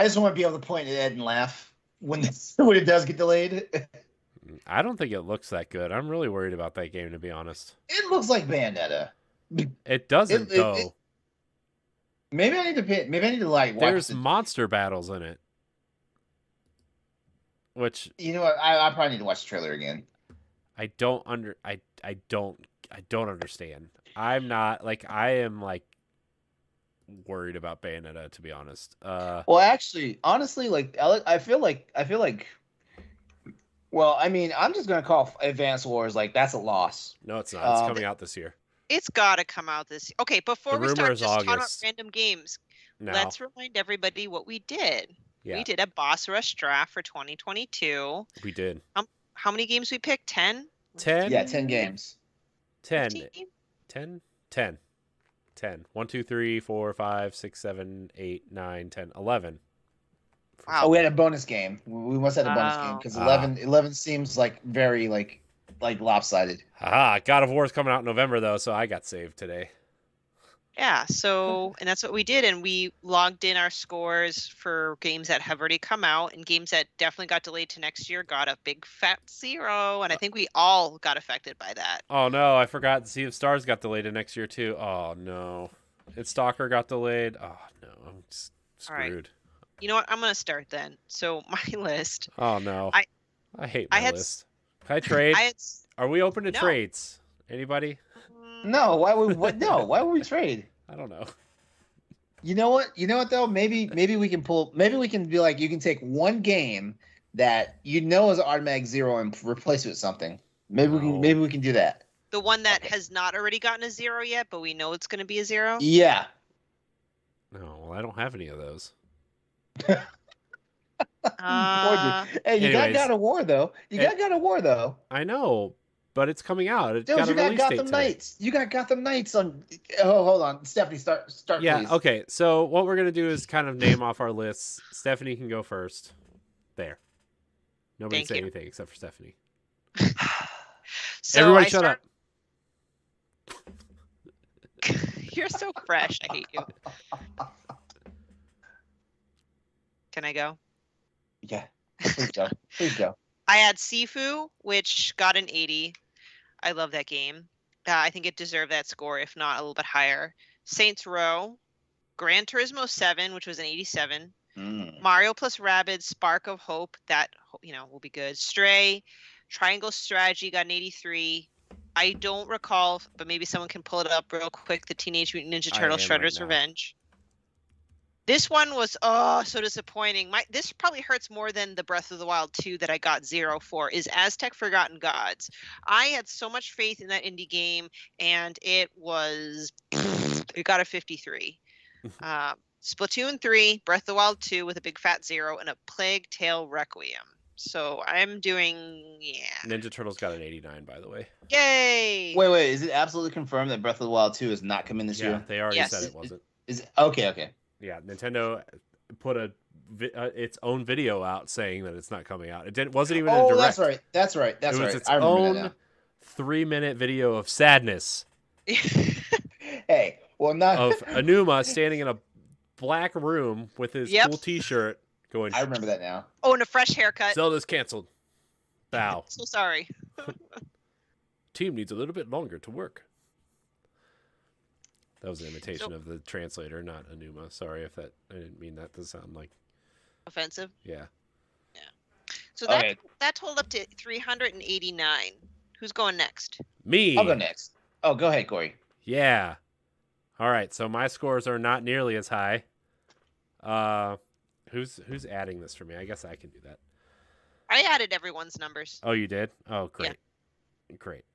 just want to be able to point at Ed and laugh when it does get delayed. I don't think it looks that good. I'm really worried about that game, to be honest. It looks like Bayonetta. It doesn't, though. Maybe I need to like watch. There's monster battles in it. Which, you know what? I probably need to watch the trailer again. I don't understand. I'm not like I am like worried about Bayonetta, to be honest. Well, actually, honestly, like I feel like. Well, I mean, I'm just gonna call Advance Wars like that's a loss. No, it's not. It's coming out this year. It's gotta come out this year. Okay, before we start just talking about random games, let's remind everybody what we did. Yeah. We did a boss rush draft for 2022. We did. How many games we picked? 10? 10? Yeah, 10 games. 10. 10. 1, 2, 3, 4, 5, 6, 7, 8, 9, 10, 11. Wow. Oh, we had a bonus game. We must have a bonus game because 11 seems like very like lopsided. God of War is coming out in November though, so I got saved today. Yeah, and that's what we did, and we logged in our scores for games that have already come out, and games that definitely got delayed to next year got a big fat 0, and I think we all got affected by that. Oh no, I forgot Sea of Stars got delayed to next year too. Oh no. Stalker got delayed. Oh no, I'm screwed. Right. You know what? I'm gonna start then. So my list. Oh no, I hate my list. Can I trade? Are we open to trades? Anybody? No. Why would we trade? I don't know. You know what though? Maybe we can be like, you can take one game that is an automatic 0 and replace it with something. Maybe we can do that. The one that Okay. has not already gotten a 0 yet, but we know it's going to be a 0. Yeah. No, well, I don't have any of those. Uh, Hey, you got Anyways, God of War though. You got God of War though. I know, but it's coming out. It Dude, got a you got release date Gotham today. Knights. You got Gotham Knights on. Oh, hold on, Stephanie, start Yeah, please. okay. So what we're gonna do is kind of name off our lists. Stephanie can go first. There. Nobody Thank say you. anything except for Stephanie. so Everybody I shut start. up. You're so fresh. I hate you. Can I go? Yeah, please go. Please go. I had Sifu, which got an 80. I love that game. I think it deserved that score, if not a little bit higher. Saints Row, Gran Turismo 7, which was an 87. Mario plus Rabbids, Spark of Hope, that will be good. Stray, Triangle Strategy got an 83. I don't recall, but maybe someone can pull it up real quick. The Teenage Mutant Ninja I Turtles am right Shredder's now. Revenge. This one was so disappointing. This probably hurts more than the Breath of the Wild 2 that I got 0 for. Is Aztec Forgotten Gods. I had so much faith in that indie game, and it got a 53. Splatoon 3, Breath of the Wild 2 with a big fat 0, and a Plague Tale Requiem. So I'm doing, Ninja Turtles got an 89, by the way. Yay! Wait. Is it absolutely confirmed that Breath of the Wild 2 is not coming this Yeah, year? they already Yes. said it wasn't. Is it? Okay. Yeah, Nintendo put its own video out saying that it's not coming out. It wasn't even a Oh, direct. that's right. It was right. its I remember own that now. 3-minute video of sadness Hey, well, not. of Anuma standing in a black room with his Yep. cool T-shirt going, I remember that now. Oh, and a fresh haircut. Zelda's canceled. Bow. So sorry. Team needs a little bit longer to work. That was an imitation of the translator, not Anuma. Sorry if I didn't mean that to sound like Offensive. Yeah. So Okay. that totaled up to 389. Who's going next? Me. I'll go next. Oh, go ahead, Corey. Yeah. All right. So my scores are not nearly as high. Who's adding this for me? I guess I can do that. I added everyone's numbers. Oh, you did? Oh, great. Yeah. Great.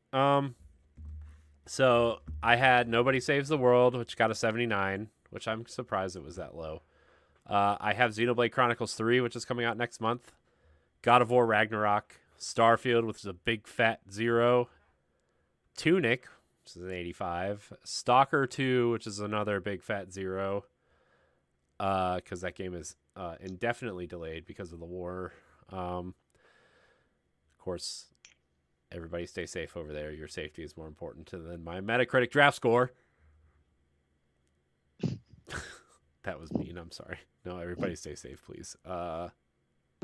So I had Nobody Saves the World, which got a 79, which I'm surprised it was that low. I have Xenoblade Chronicles 3, which is coming out next month. God of War Ragnarok. Starfield, which is a big fat 0. Tunic, which is an 85. Stalker 2, which is another big fat 0. Because that game is indefinitely delayed because of the war. Of course, everybody stay safe over there. Your safety is more important than my Metacritic draft score. That was mean. I'm sorry. No, everybody stay safe, please.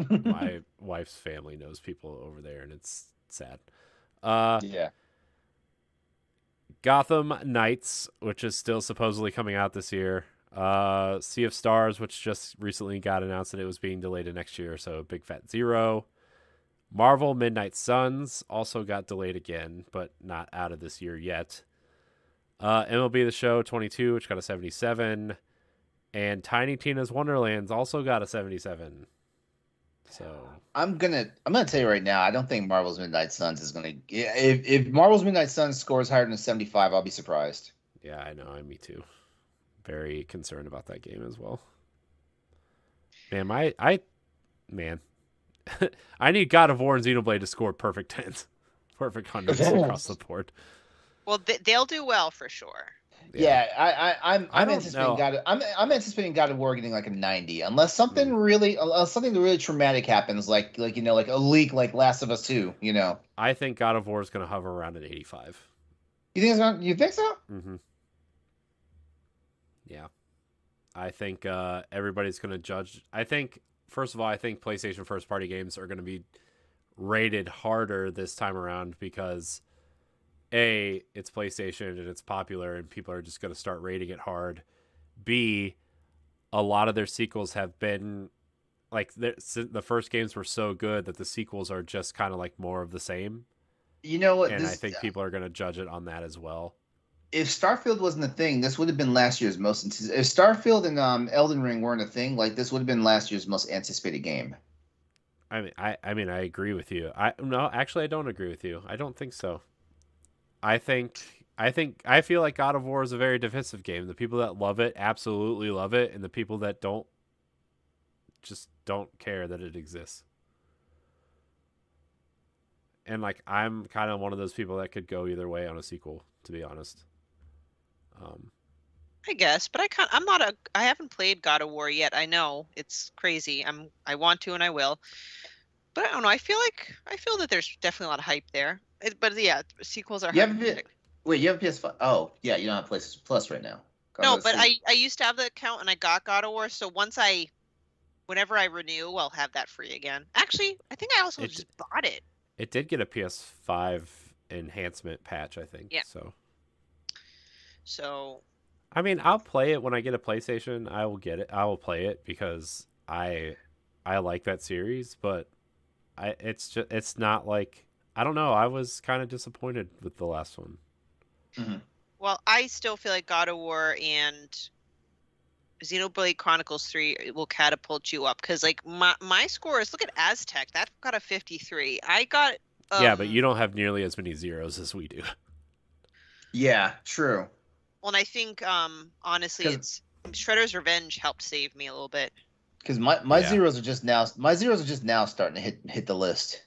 My wife's family knows people over there, and it's sad. Yeah. Gotham Knights, which is still supposedly coming out this year. Sea of Stars, which just recently got announced that it was being delayed to next year, so big fat 0. Marvel Midnight Suns also got delayed again, but not out of this year yet. MLB The Show 22, which got a 77. And Tiny Tina's Wonderlands also got a 77. So I'm gonna tell you right now, I don't think Marvel's Midnight Suns is gonna. If Marvel's Midnight Suns scores higher than 75, I'll be surprised. yeah, I know, me too. Very concerned about that game as well. Man, I need God of War and Xenoblade to score perfect 10s, perfect 100s across the board. Well, they'll do well for sure. Yeah, I'm don't anticipating know. I'm anticipating God of War getting like a 90, unless something really traumatic happens, like like a leak like Last of Us 2. I think God of War is going to hover around an 85. You think it's not? You think so? Mm-hmm. Yeah, I think everybody's going to judge. I think first of all, I think PlayStation first party games are going to be rated harder this time around because A, it's PlayStation and it's popular and people are just going to start rating it hard. B, a lot of their sequels have been like the first games were so good that the sequels are just kind of like more of the same. You know what? And I think people are going to judge it on that as well. If Starfield wasn't a thing, this would have been last year's most anticipated. If Starfield and Elden Ring weren't a thing, like this would have been last year's most anticipated game. I mean, I agree with you. I don't agree with you. I don't think so. I feel like God of War is a very divisive game. The people that love it absolutely love it, and the people that don't just don't care that it exists. And like I'm kind of one of those people that could go either way on a sequel, to be honest. I guess, but I'm not I haven't played God of War yet. I know it's crazy. I want to and I will. But I don't know. I feel that there's definitely a lot of hype there. But yeah, sequels are You hard have to a predict. wait. You have a PS5. Oh yeah, you don't have PlayStation Plus right now. No, but I used to have the account and I got God of War. So whenever I renew, I'll have that free again. Actually, I think I also just bought it. It did get a PS5 enhancement patch, I think. Yeah. So I mean, I'll play it when I get a PlayStation. I will get it. I will play it because I like that series, but it's not like, I don't know. I was kind of disappointed with the last one. Mm-hmm. Well, I still feel like God of War and Xenoblade Chronicles 3 will catapult you up because like my scores. Look at Aztec. That got a 53. I got yeah, but you don't have nearly as many zeros as we do. Yeah, true. Well, and I think honestly, it's Shredder's Revenge helped save me a little bit. Because my zeros are just now starting to hit the list.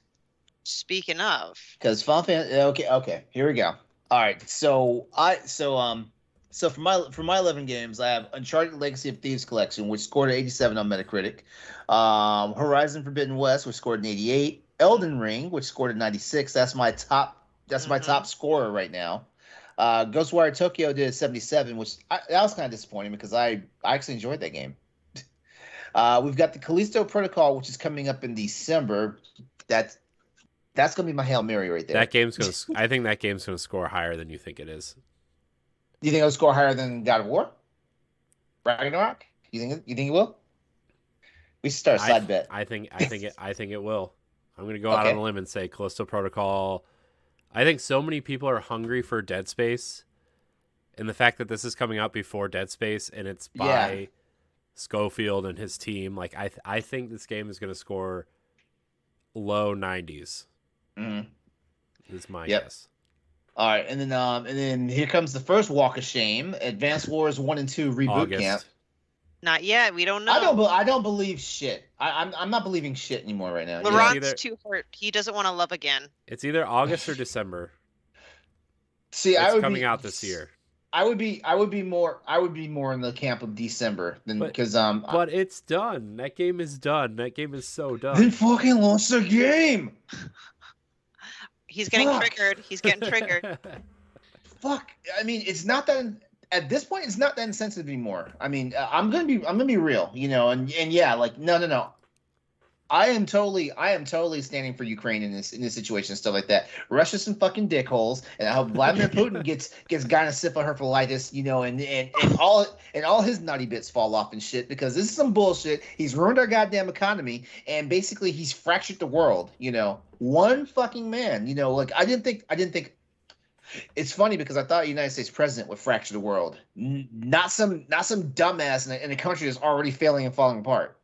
Speaking of, because Final Fantasy. Okay, here we go. All right, so for my 11 games, I have Uncharted: Legacy of Thieves Collection, which scored an 87 on Metacritic. Horizon Forbidden West, which scored an 88. Elden Ring, which scored a 96. That's my top. That's my top scorer right now. Ghostwire Tokyo did a 77, which that was kind of disappointing because I actually enjoyed that game. We've got the Callisto Protocol, which is coming up in December. That's gonna be my Hail Mary right there. I think that game's gonna score higher than you think it is. Do you think it'll score higher than God of War? Ragnarok? You think it will? We should start a side bet. I think it will. I'm gonna go out on a limb and say Callisto Protocol. I think so many people are hungry for Dead Space, and the fact that this is coming out before Dead Space and it's by Schofield and his team, like I think this game is gonna score low 90s. Mm-hmm. Is my guess. All right, and then here comes the first Walk of Shame: Advanced Wars 1 and 2 Reboot Camp. Not yet. We don't know. I don't believe shit. I'm not believing shit anymore right now. LeRon's too hurt. He doesn't want to love again. It's either August or December. See, it's coming out this year. I would be more in the camp of December than because But it's done. That game is done. That game is so done. Then fucking launch the game. He's getting triggered. He's getting triggered. Fuck. I mean, it's not that at this point. It's not that insensitive anymore. I mean, I'm gonna be real, and yeah, like no. I am totally standing for Ukraine in this situation and stuff like that. Russia's some fucking dickholes, and I hope Vladimir Putin gets gynosyphilitis, and all his nutty bits fall off and shit, because this is some bullshit. He's ruined our goddamn economy, and basically he's fractured the world. One fucking man. Like I didn't think. It's funny because I thought a United States president would fracture the world, not some dumbass in a country that's already failing and falling apart.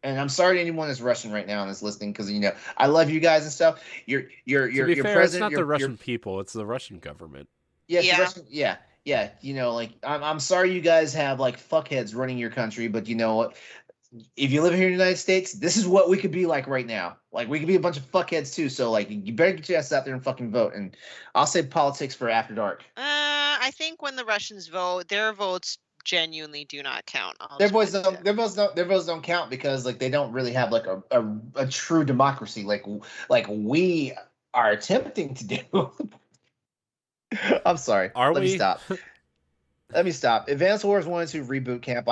And I'm sorry to anyone that's Russian right now and that's listening, because I love you guys and stuff. Your president. It's not the Russian people; it's the Russian government. Yes, yeah. Like I'm sorry you guys have like fuckheads running your country, but you know what? If you live here in the United States, this is what we could be like right now. Like we could be a bunch of fuckheads too. So like you better get your ass out there and fucking vote. And I'll say politics for after dark. I think when the Russians vote, their votes genuinely do not count. Their votes don't count because like they don't really have like a true democracy like we are attempting to do. I'm sorry. Let me stop. Let me stop. Advanced Wars 1 and 2 Reboot Camp.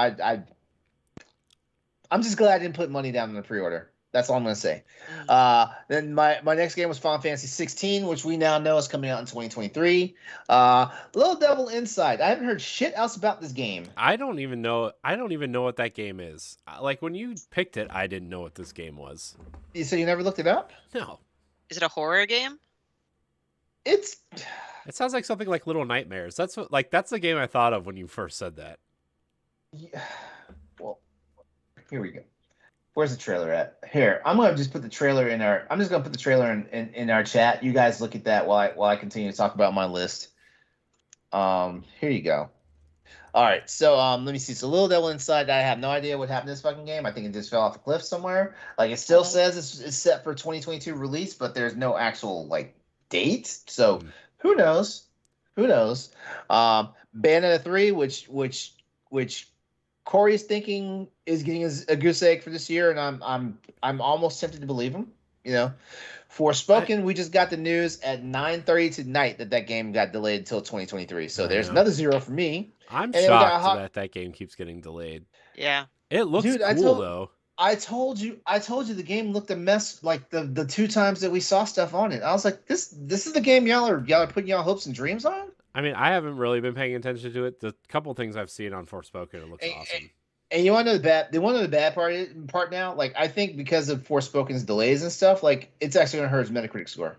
I'm just glad I didn't put money down on the pre-order. That's all I'm going to say. Then my next game was Final Fantasy 16, which we now know is coming out in 2023. Little Devil Inside. I haven't heard shit else about this game. I don't even know what that game is. Like when you picked it, I didn't know what this game was. So you never looked it up? No. Is it a horror game? It sounds like something like Little Nightmares. That's the game I thought of when you first said that. Yeah. Well, here we go. Where's the trailer at? Here, I'm gonna just put the trailer in our. I'm just gonna put the trailer in our chat. You guys look at that while I continue to talk about my list. Here you go. All right, so let me see. So Little Devil Inside, I have no idea what happened to this fucking game. I think it just fell off a cliff somewhere. Like it still says it's set for 2022 release, but there's no actual like date. So who knows? Who knows? Bayonetta 3, which Corey is thinking is getting a goose egg for this year, and I'm almost tempted to believe him. You know, Forspoken, we just got the news at 9:30 tonight that game got delayed until 2023. So there's another 0 for me. I'm shocked that game keeps getting delayed. Yeah, it looks cool though. I told you the game looked a mess. Like the 2 times that we saw stuff on it, I was like, this is the game y'all are putting y'all hopes and dreams on. I mean, I haven't really been paying attention to it. The couple things I've seen on Forspoken, it looks awesome. And you want to know the bad? They want to know the bad part now. Like I think because of Forspoken's delays and stuff, like it's actually going to hurt his Metacritic score.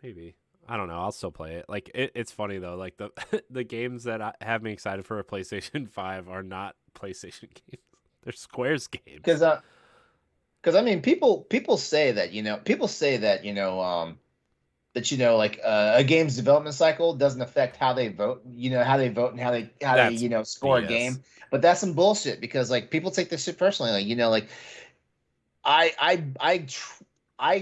Maybe. I don't know. I'll still play it. Like it's funny though. Like the games that have me excited for a PlayStation 5 are not PlayStation games. They're Square's games. Because I mean, people say that like a game's development cycle doesn't affect how they vote, and how they score a game. But that's some bullshit because like people take this shit personally. Like, I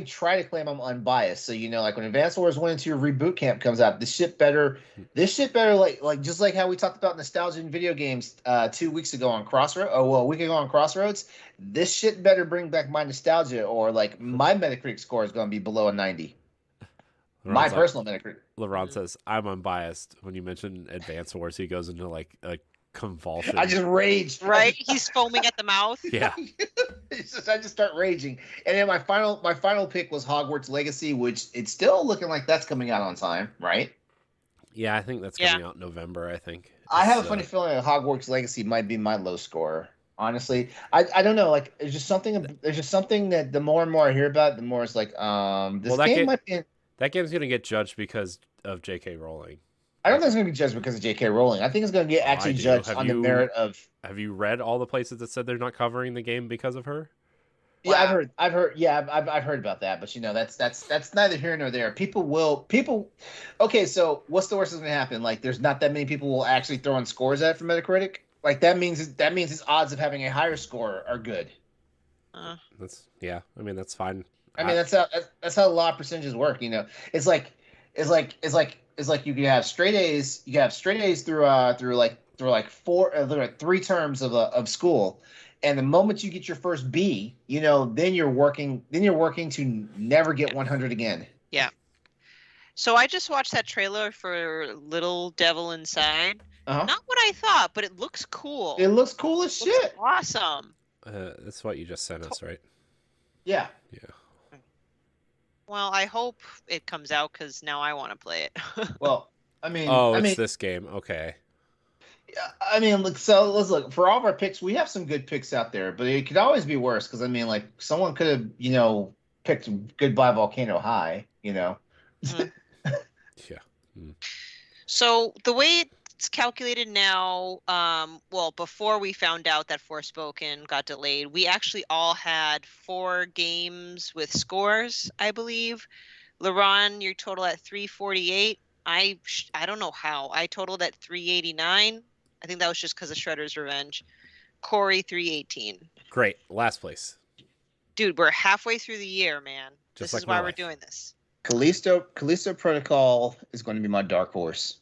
try to claim I'm unbiased. So, like when Advance Wars 1 and 2 Reboot Camp comes out, this shit better like just like how we talked about nostalgia in video games 2 weeks ago on Crossroads. Oh, well, a week ago on Crossroads. This shit better bring back my nostalgia or like my Metacritic score is going to be below a 90. My personal Metacritic. LeRon says, I'm unbiased. When you mention Advance Wars, he goes into like a convulsion. I just rage. Right? He's foaming at the mouth. Yeah. I just start raging. And then my final pick was Hogwarts Legacy, which it's still looking like that's coming out on time, right? Yeah, I think that's coming out in November, I think. I have a funny feeling that Hogwarts Legacy might be my low score. Honestly, I don't know. Like, there's just something that the more and more I hear about, the more it's like, this game might be. That game's going to get judged because of J.K. Rowling. I don't think it's going to be judged because of J.K. Rowling. I think it's going to get actually judged on the merit of. Have you read all the places that said they're not covering the game because of her? Yeah, wow. I've heard. Yeah, I've heard about that. But that's neither here nor there. People. Okay, so what's the worst that's going to happen? Like, there's not that many people will actually throw in scores at for Metacritic. Like that means his odds of having a higher score are good. I mean, that's fine. I mean, that's how a lot of percentages work. It's like you can have straight A's. You can have straight A's through 3 terms of school, and the moment you get your first B, then you're working to never get 100 again. Yeah. So I just watched that trailer for Little Devil Inside. Uh-huh. Not what I thought, but it looks cool. It looks cool as shit. Awesome. That's what you just sent us, right? Yeah. Yeah. Well, I hope it comes out because now I want to play it. Well, I mean... it's this game. Okay. I mean, let's look. For all of our picks, we have some good picks out there, but it could always be worse because, I mean, like, someone could have, picked Goodbye Volcano High, Mm-hmm. Yeah. Mm. So the way it's calculated now, before we found out that Forspoken got delayed, we actually all had 4 games with scores, I believe. LeRon, your total at 348. I don't know how. I totaled at 389. I think that was just because of Shredder's Revenge. Corey, 318. Great. Last place. Dude, we're halfway through the year, man. This is why we're doing this. Callisto Protocol is going to be my dark horse.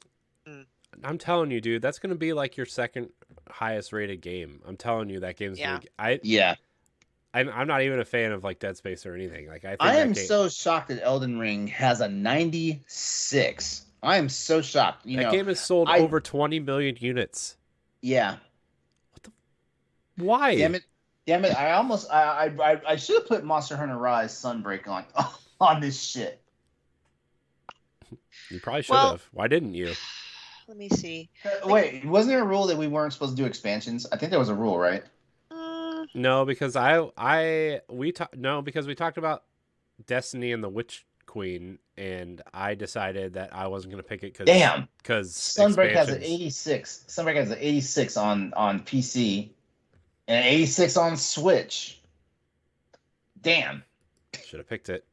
I'm telling you, dude, that's going to be like your second highest rated game. I'm telling you, that game's going to... I'm not even a fan of like Dead Space or anything. Like I am so shocked that Elden Ring has a 96. I am so shocked. That game has sold over 20 million units. Yeah. Why? Damn it! I should have put Monster Hunter Rise Sunbreak on this shit. You probably should have. Why didn't you? Let me see. Wait, wasn't there a rule that we weren't supposed to do expansions? I think there was a rule, right? No, because we talked about Destiny and the Witch Queen, and I decided that I wasn't going to pick it because Sunbreak has an 86. Sunbreak has an 86 on PC. And 86 on Switch. Damn. Should have picked it.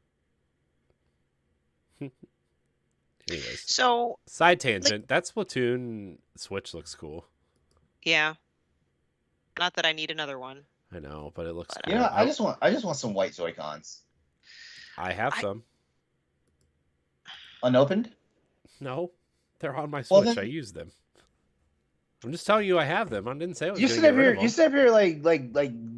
Anyways, So, side like, tangent. That Splatoon Switch looks cool. yeah. Not that I need another one. I know, but it looks But, cool. You know, I just want some white Joy-Cons. I have some. Unopened? No, they're on my Well, Switch. then- I use them. I'm just telling you I have them. I didn't say I was You going to sit get up rid here. of them. You sit up here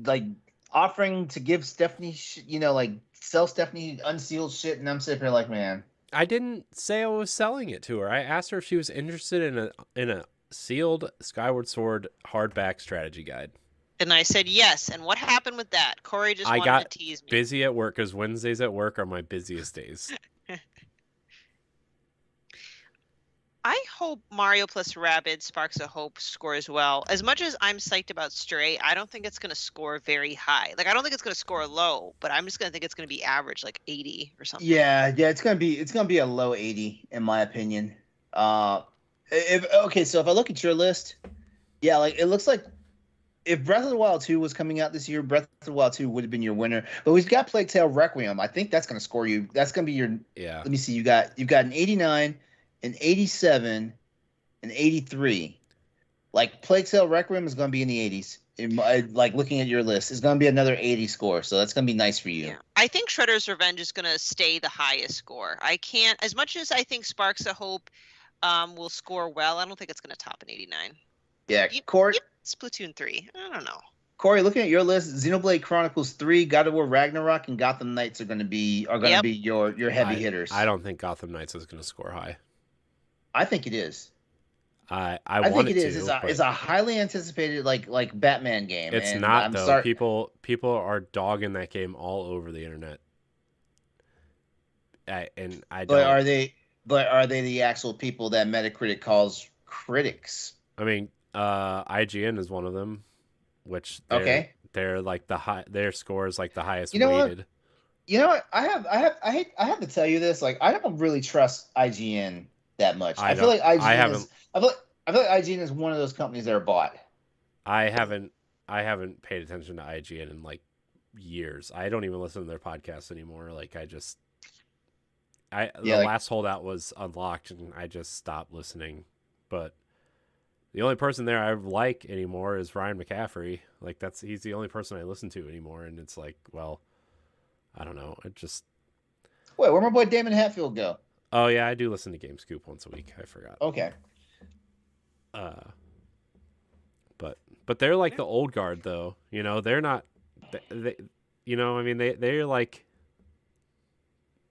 like offering to give Stephanie, like sell Stephanie unsealed shit, and I'm sitting here like, man. I didn't say I was selling it to her. I asked her if she was interested in a sealed Skyward Sword hardback strategy guide. and I said yes. And what happened with that? Corey just I wanted got to tease me. busy at work because Wednesdays at work are my busiest days. I hope Mario plus Rabbids Sparks of Hope scores well. As much as I'm psyched about Stray, I don't think it's going to score very high. Like, I don't think it's going to score low, but I'm just going to think it's going to be average, like 80 or something. Yeah, it's gonna be a low 80 in my opinion. So if I look at your list, yeah, like it looks like if Breath of the Wild 2 was coming out this year, Breath of the Wild 2 would have been your winner. But we've got Plague Tale Requiem. I think that's gonna score you. That's gonna be your. Yeah. Let me see. You've got an 89, an 87, an 83. Like Plague Tale Requiem is gonna be in the 80s. Like looking at your list, it's gonna be another 80 score. So that's gonna be nice for you. Yeah. I think Shredder's Revenge is going to stay the highest score. I can't, as much as I think Sparks of Hope will score well, I don't think it's going to top an 89. Yeah, You- Corey. Splatoon 3. I don't know. Corey, looking at your list, Xenoblade Chronicles 3, God of War Ragnarok, and Gotham Knights are gonna be Yep. your heavy hitters. I don't think Gotham Knights is going to score high. I think it is. I I want think it is. but It's a highly anticipated like Batman game. it's and not I'm though. sorry- People are dogging that game all over the internet. I don't. But are they the actual people that Metacritic calls critics? I mean, IGN is one of them, which they're like their score is like the highest You know what? weighted. You know what? I have to tell you this. Like, I don't really trust IGN that much. I feel like IGN I feel like IGN is one of those companies that are bought. I haven't paid attention to IGN in like years. I don't even listen to their podcasts anymore. Like last holdout was Unlocked, and I just stopped listening. But the only person there I like anymore is Ryan McCaffrey. Like he's the only person I listen to anymore, and it's like, well, I don't know. It just Wait, where'd my boy Damon Hatfield go? Oh yeah, I do listen to Game Scoop once a week. I forgot. Okay. But they're like the old guard though. You know, they're not. They I mean, they're like,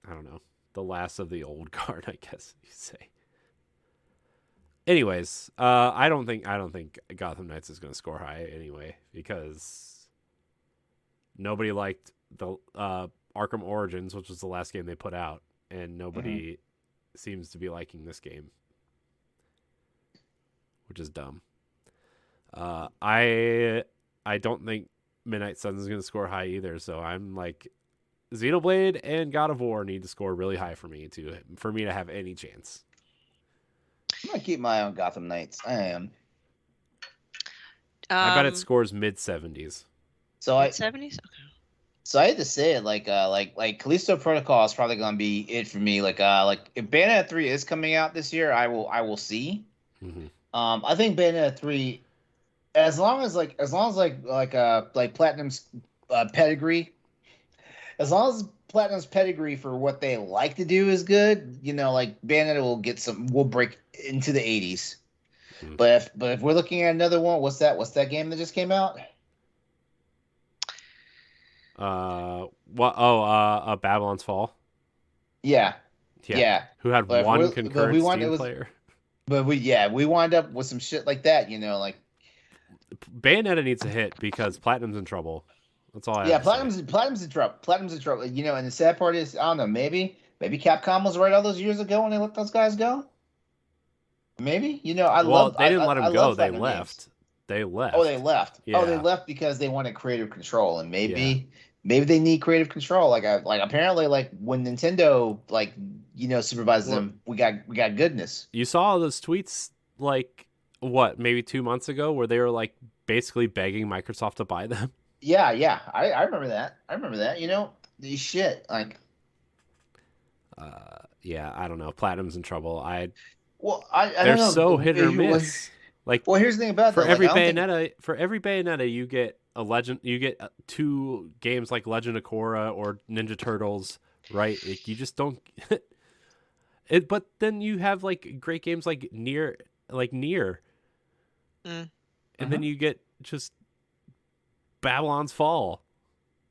I don't know, the last of the old guard, I guess you say. Anyways, I don't think Gotham Knights is going to score high anyway, because nobody liked the Arkham Origins, which was the last game they put out, and nobody seems to be liking this game, which is dumb. I don't think Midnight Suns is going to score high either, so I'm like, Xenoblade and God of War need to score really high for me to have any chance. I'm gonna keep my eye on Gotham Knights. I am. I bet it scores mid 70s. So mid 70s. Okay. So I had to say it like Callisto Protocol is probably gonna be it for me. Like if Bayonetta 3 is coming out this year, I will see. Mm-hmm. I think Bayonetta 3, as long as Platinum's pedigree, as long as Platinum's pedigree for what they like to do is good, like Bayonetta will break into the 80s. Mm-hmm. But if we're looking at another one, what's that game that just came out? Babylon's Fall. Yeah. Who had one concurrent Steam player? But we wind up with some shit like that, like Bayonetta needs a hit because Platinum's in trouble. That's all I have to say. Platinum's in trouble. Platinum's in trouble. And the sad part is, I don't know, maybe Capcom was right all those years ago when they let those guys go. Maybe, they didn't let them go. They left. They left. Oh, they left. Yeah. Oh, they left because they wanted creative control, and maybe they need creative control. Like apparently, like when Nintendo supervises them, we got goodness. You saw those tweets like maybe 2 months ago where they were like basically begging Microsoft to buy them. Yeah, yeah. I remember that. I remember that. You know, these shit. Like, Yeah, I don't know. Platinum's in trouble. well, I They're don't know. so hit or Well, miss. Like well, here's the thing about for that. Like, every I don't think. Bayonetta, you get a legend. You get two games like Legend of Korra or Ninja Turtles, right? You just don't. But then you have like great games like Nier, Mm. and then you get just Babylon's Fall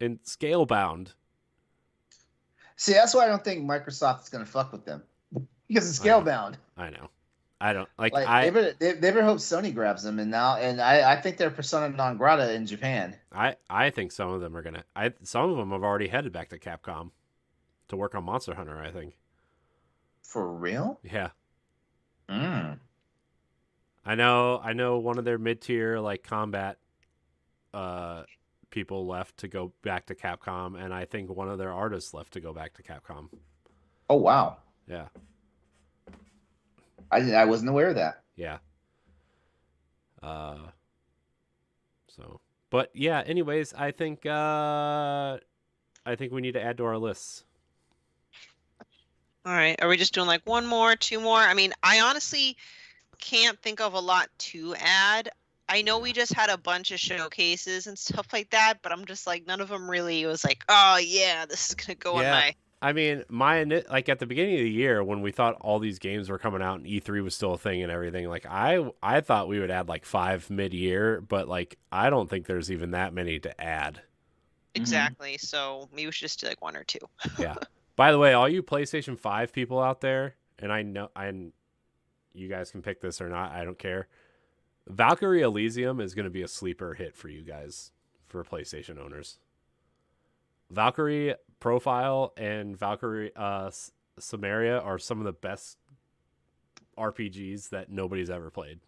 and Scalebound. See, that's why I don't think Microsoft is going to fuck with them because it's I know. scalebound. I know. I don't like. Like they better hope Sony grabs them, and I think they're persona non grata in Japan. I think some of them are gonna. Some of them have already headed back to Capcom to work on Monster Hunter. I think. For real? Yeah. Mm. I know one of their mid-tier like combat people left to go back to Capcom, and I think one of their artists left to go back to Capcom. Oh wow. Yeah. I wasn't aware of that. Yeah. So but yeah, anyways, I think we need to add to our lists. All right. Are we just doing like one more, two more? I mean, I honestly can't think of a lot to add. I know we just had a bunch of showcases and stuff like that, but I'm just like, none of them really was like, oh yeah, this is gonna go on my. I mean, like at the beginning of the year when we thought all these games were coming out and E3 was still a thing and everything, like I thought we would add like 5 mid-year, but like I don't think there's even that many to add. Exactly. Mm-hmm. So maybe we should just do like 1 or 2. Yeah. By the way, all you PlayStation 5 people out there, and I know you guys can pick this or not, I don't care. Valkyrie Elysium is going to be a sleeper hit for you guys, for PlayStation owners. Valkyrie Profile and Valkyrie Samaria are some of the best RPGs that nobody's ever played.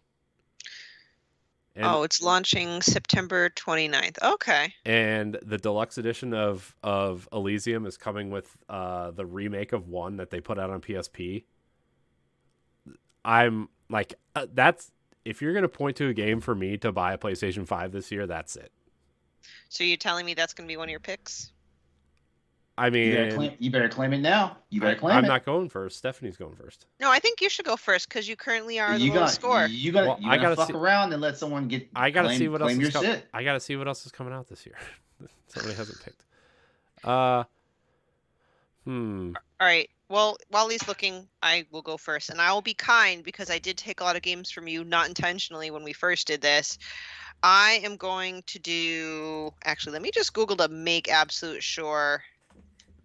And, it's launching September 29th. Okay. And the deluxe edition of Elysium is coming with the remake of 1 that they put out on PSP. I'm like, that's, if you're going to point to a game for me to buy a PlayStation 5 this year, that's it. So you're telling me that's going to be one of your picks? I mean, you better claim it now. I'm not going first. Stephanie's going first. No, I think you should go first because you currently are the lowest score. You gotta fuck around and let someone get. I gotta see what else is shit. I gotta see what else is coming out this year. Somebody hasn't picked. All right. Well, while he's looking, I will go first, and I will be kind because I did take a lot of games from you, not intentionally, when we first did this. I am going to do. Actually, let me just Google to make absolute sure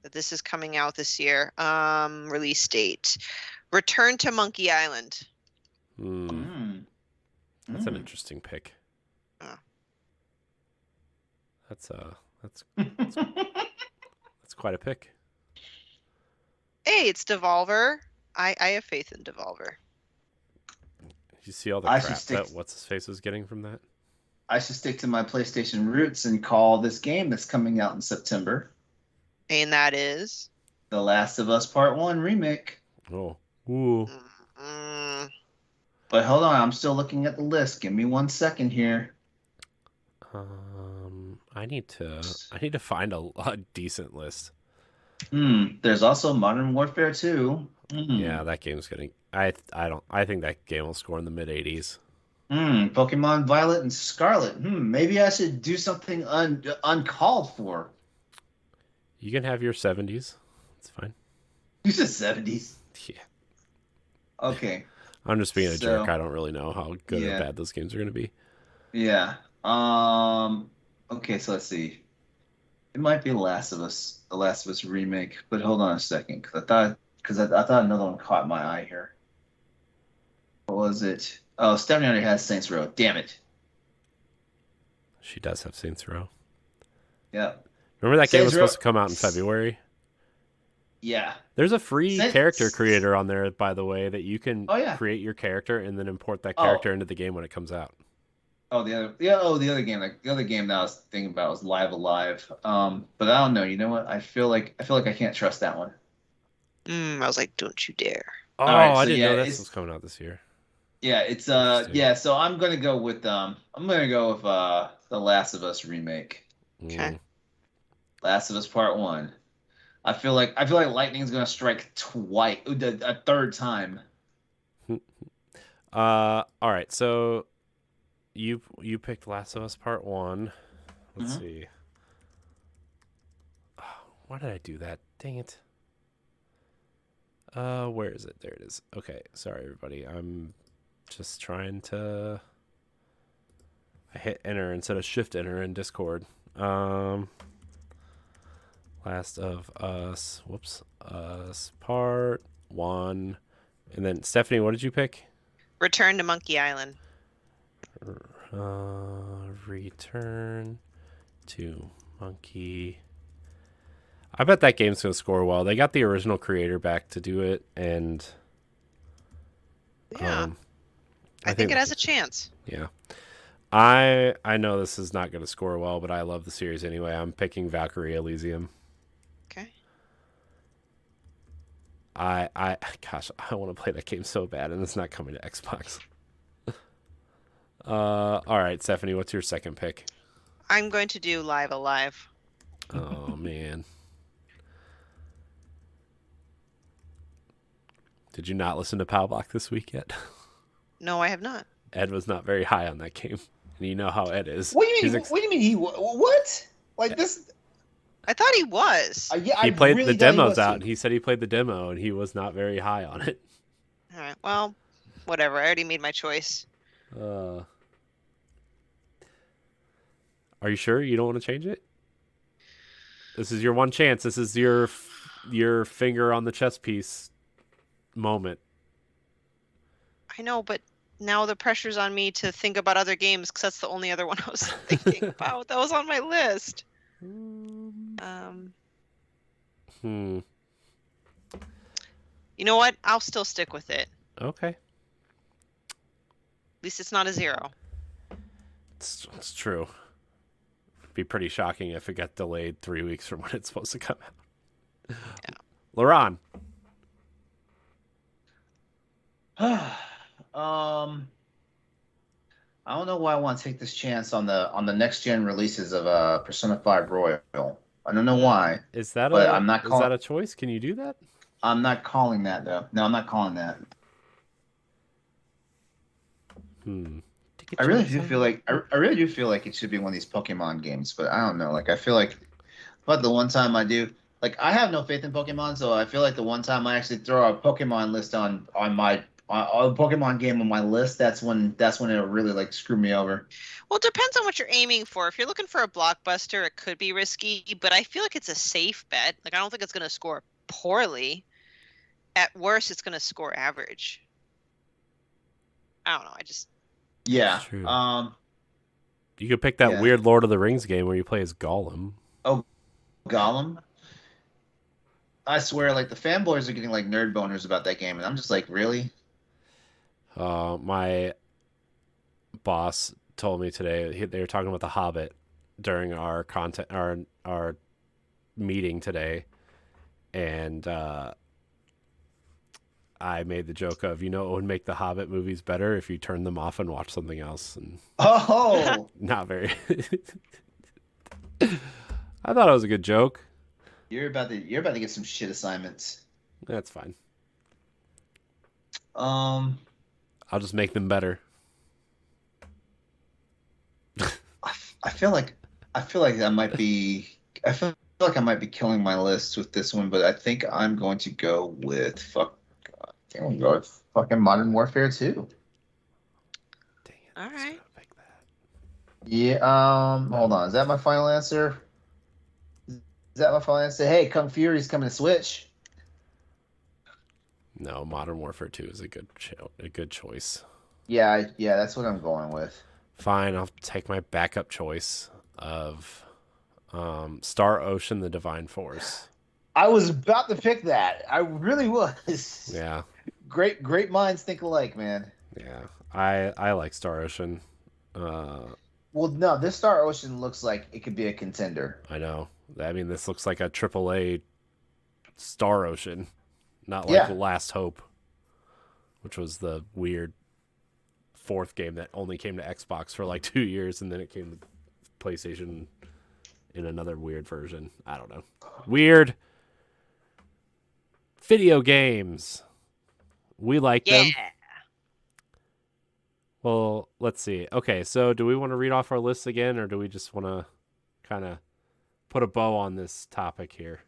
that this is coming out this year. Release date. Return to Monkey Island. That's an interesting pick. That's quite a pick. Hey, it's Devolver. I have faith in Devolver. You see all the crap that what's his face was getting from that? I should stick to my PlayStation roots and call this game that's coming out in September. And that is? The Last of Us Part 1 remake. Oh. Ooh. But hold on, I'm still looking at the list. Give me 1 second here. I need to find a decent list. There's also Modern Warfare 2. Yeah, that game's getting. I think that game will score in the mid 80s. Pokemon Violet and Scarlet. Maybe I should do something uncalled for. You can have your 70s. It's fine. You said 70s? Yeah. Okay. I'm just being a jerk. I don't really know how good or bad those games are going to be. Yeah. Okay, so let's see. It might be the Last of Us remake, but hold on a second, because I thought another one caught my eye here. What was it? Oh, Stephanie already has Saints Row. Damn it. She does have Saints Row. Yeah. Remember that game was supposed to come out in February? Yeah. There's a free character creator on there, by the way, that you can create your character and then import that character into the game when it comes out. Oh, the other game. Like the other game that I was thinking about was Live Alive. But I don't know. You know what? I feel like I can't trust that one. I was like, don't you dare. Oh, right, so I didn't know this was coming out this year. Yeah, it's Interesting. yeah, so I'm gonna go with the Last of Us remake. Okay. Mm. Last of Us Part One. I feel like lightning's gonna strike twice, a third time. All right. So you picked Last of Us Part One. Let's Hmm. see. Why did I do that? Dang it. Where is it? There it is. Okay. Sorry, everybody. I'm just trying to. I hit enter instead of shift enter in Discord. Um, Last of Us. Whoops. Us Part One. And then Stephanie, what did you pick? Return to Monkey Island. Return to Monkey. I bet that game's gonna score well. They got the original creator back to do it, and Yeah, um, I I think it think has a chance. yeah. I know this is not gonna score well, but I love the series anyway. I'm picking Valkyrie Elysium. Okay. Gosh, I want to play that game so bad, and it's not coming to Xbox. All right, Stephanie, what's your second pick? I'm going to do Live Alive. Oh man, did you not listen to Powblock this week yet? No, I have not. Ed was not very high on that game, and you know how Ed is. What do you He's mean? What do you mean what? Like this? I thought he was. Yeah, he I played really the thought he demos was out, too. and he said he played the demo, and he was not very high on it. All right. Well, whatever. I already made my choice. Uh, are you sure you don't want to change it? This is your one chance. This is your finger on the chess piece moment. I know, but now the pressure's on me to think about other games because that's the only other one I was thinking about. That was on my list. Um, Hmm. you know what? I'll still stick with it. Okay. At least it's not a 0. It's true. It'd be pretty shocking if it got delayed 3 weeks from when it's supposed to come out. Yeah. LeRon. I don't know why I want to take this chance on the next gen releases of Persona 5 Royal. I don't know why, Is that but a choice? Can you do that? I'm not calling that though. No, I'm not calling that. Take a I really chance do on feel like I really do feel like it should be one of these Pokemon games, but I don't know. Like I feel like, but the one time I do, like I have no faith in Pokemon, so I feel like the one time I actually throw a Pokemon list on my a Pokemon game on my list, that's when it'll really like screw me over. Well, it depends on what you're aiming for. If you're looking for a blockbuster, it could be risky, but I feel like it's a safe bet. Like I don't think it's going to score poorly. At worst, it's going to score average. I don't know. I just Yeah. True. You could pick that Yeah. weird Lord of the Rings game where you play as Gollum. Oh, Gollum. I swear, like the fanboys are getting like nerd boners about that game, and I'm just like, really? My boss told me today they were talking about The Hobbit during our our meeting today, and I made the joke of, it would make the Hobbit movies better if you turn them off and watch something else, and Oh, not very. I thought it was a good joke. you're about to get some shit assignments. That's fine. Um, I'll just make them better. I feel like I might be I feel like I might be killing my list with this one, but I think I'm going to go with I'm gonna go with fucking Modern Warfare 2. Dang it. All I was right. gonna pick that. Yeah, hold on. Is that my final answer? Is that my final answer? Hey, Kung Fury's coming to Switch. No, Modern Warfare 2 is a good choice. Yeah, that's what I'm going with. Fine, I'll take my backup choice of Star Ocean: The Divine Force. I was about to pick that. I really was. Yeah, Great minds think alike, man. yeah. I like Star Ocean. Well, no, this Star Ocean looks like it could be a contender. I know. I mean, this looks like a AAA Star Ocean, not like Yeah. Last Hope, which was the weird fourth game that only came to Xbox for like 2 years, and then it came to PlayStation in another weird version. I don't know. Weird. Video games. We like them. Well, let's see. Okay, so do we want to read off our list again, or do we just want to kind of put a bow on this topic here?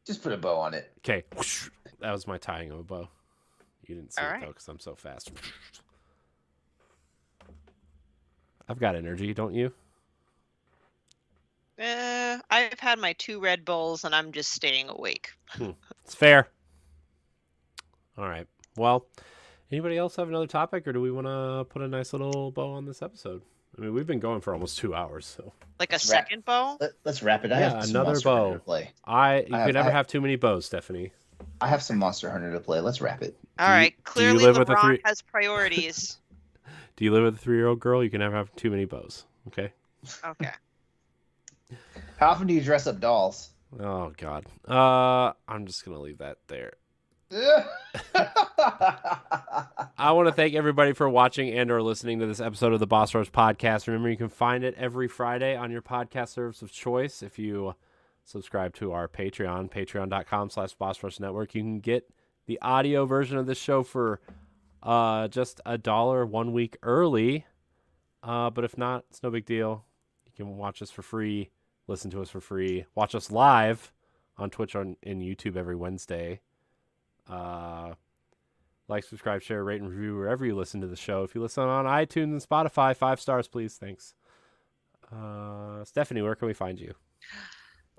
Just put a bow on it. Okay. That was my tying of a bow. You didn't see All it, right. though, because I'm so fast. I've got energy, don't you? I've had my 2 Red Bulls, and I'm just staying awake. It's fair. All right. Well, anybody else have another topic, or do we want to put a nice little bow on this episode? I mean, we've been going for almost 2 hours, so. Like a second bow? Let's wrap it. I have some another Monster Hunter bow. to play. You could never have too many bows, Stephanie. I have some Monster Hunter to play. Let's wrap it. All right. Clearly, live with a LeRon has priorities. Do you live with a 3-year-old girl? You can never have too many bows. Okay. Okay. How often do you dress up dolls? Oh God. I'm just gonna leave that there. I want to thank everybody for watching and/or listening to this episode of the Boss Rush Podcast. Remember, you can find it every Friday on your podcast service of choice. If you subscribe to our Patreon, patreon.com/Boss Rush Network, you can get the audio version of this show for just $1 1 week early. But if not, it's no big deal. You can watch us for free, listen to us for free, watch us live on Twitch and YouTube every Wednesday. Like, subscribe, share, rate, and review wherever you listen to the show. If you listen on iTunes and Spotify, 5 stars, please. Thanks. Stephanie, where can we find you?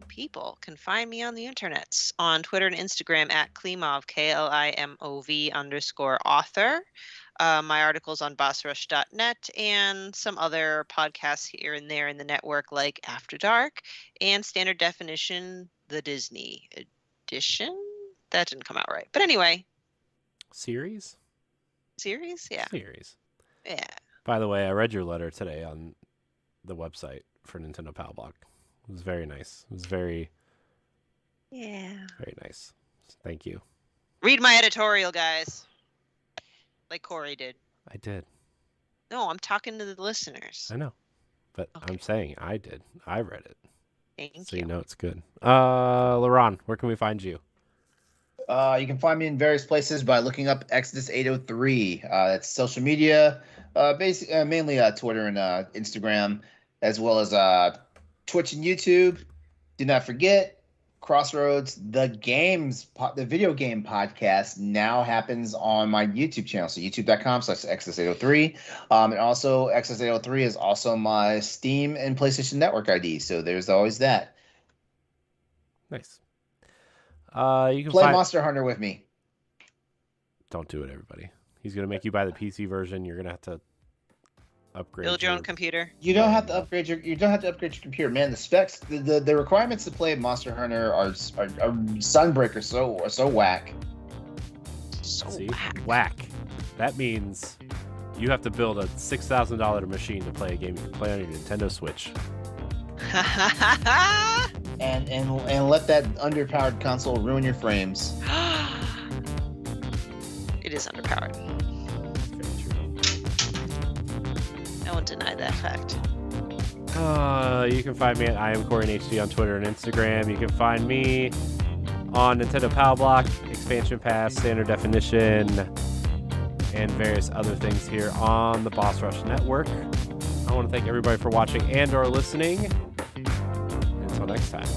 People can find me on the internets on Twitter and Instagram at Klimov, KLIMOV_author. My articles on bossrush.net and some other podcasts here and there in the network, like After Dark and Standard Definition, the Disney edition. That didn't come out right. But anyway. Series? Yeah. Series. Yeah. By the way, I read your letter today on the website for Nintendo Pal Blog. It was very nice. It was very nice. Thank you. Read my editorial, guys. Like Corey did. I did. No, I'm talking to the listeners. I know. But Okay. I'm saying I did. I read it. Thank So you. you know it's good. LeRon, where can we find you? You can find me in various places by looking up Exodus 803. That's social media, mainly Twitter and Instagram, as well as Twitch and YouTube. Do not forget, Crossroads, the video game podcast now happens on my YouTube channel. So youtube.com/Exodus803. And also Exodus803 is also my Steam and PlayStation Network ID. So there's always that. Nice. You can Play Monster Hunter with me. Don't do it, everybody. He's gonna make you buy the PC version. You're gonna have to upgrade. Build your own computer. You don't have to upgrade your computer, man. The specs, the requirements to play Monster Hunter are Sunbreaker so whack. So See? whack. Whack. That means you have to build a $6,000 machine to play a game you can play on your Nintendo Switch. And let that underpowered console ruin your frames. It is underpowered. Very true. No one denied that fact. You can find me at IamCoreyHD on Twitter and Instagram. You can find me on Nintendo Pal Block, Expansion Pass, Standard Definition, and various other things here on the Boss Rush Network. I want to thank everybody for watching and/or listening. Until next time,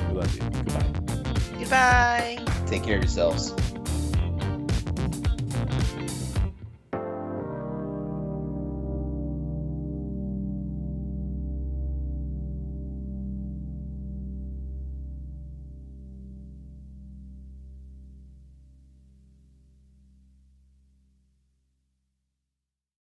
we love you. Goodbye. Goodbye. Take care of yourselves.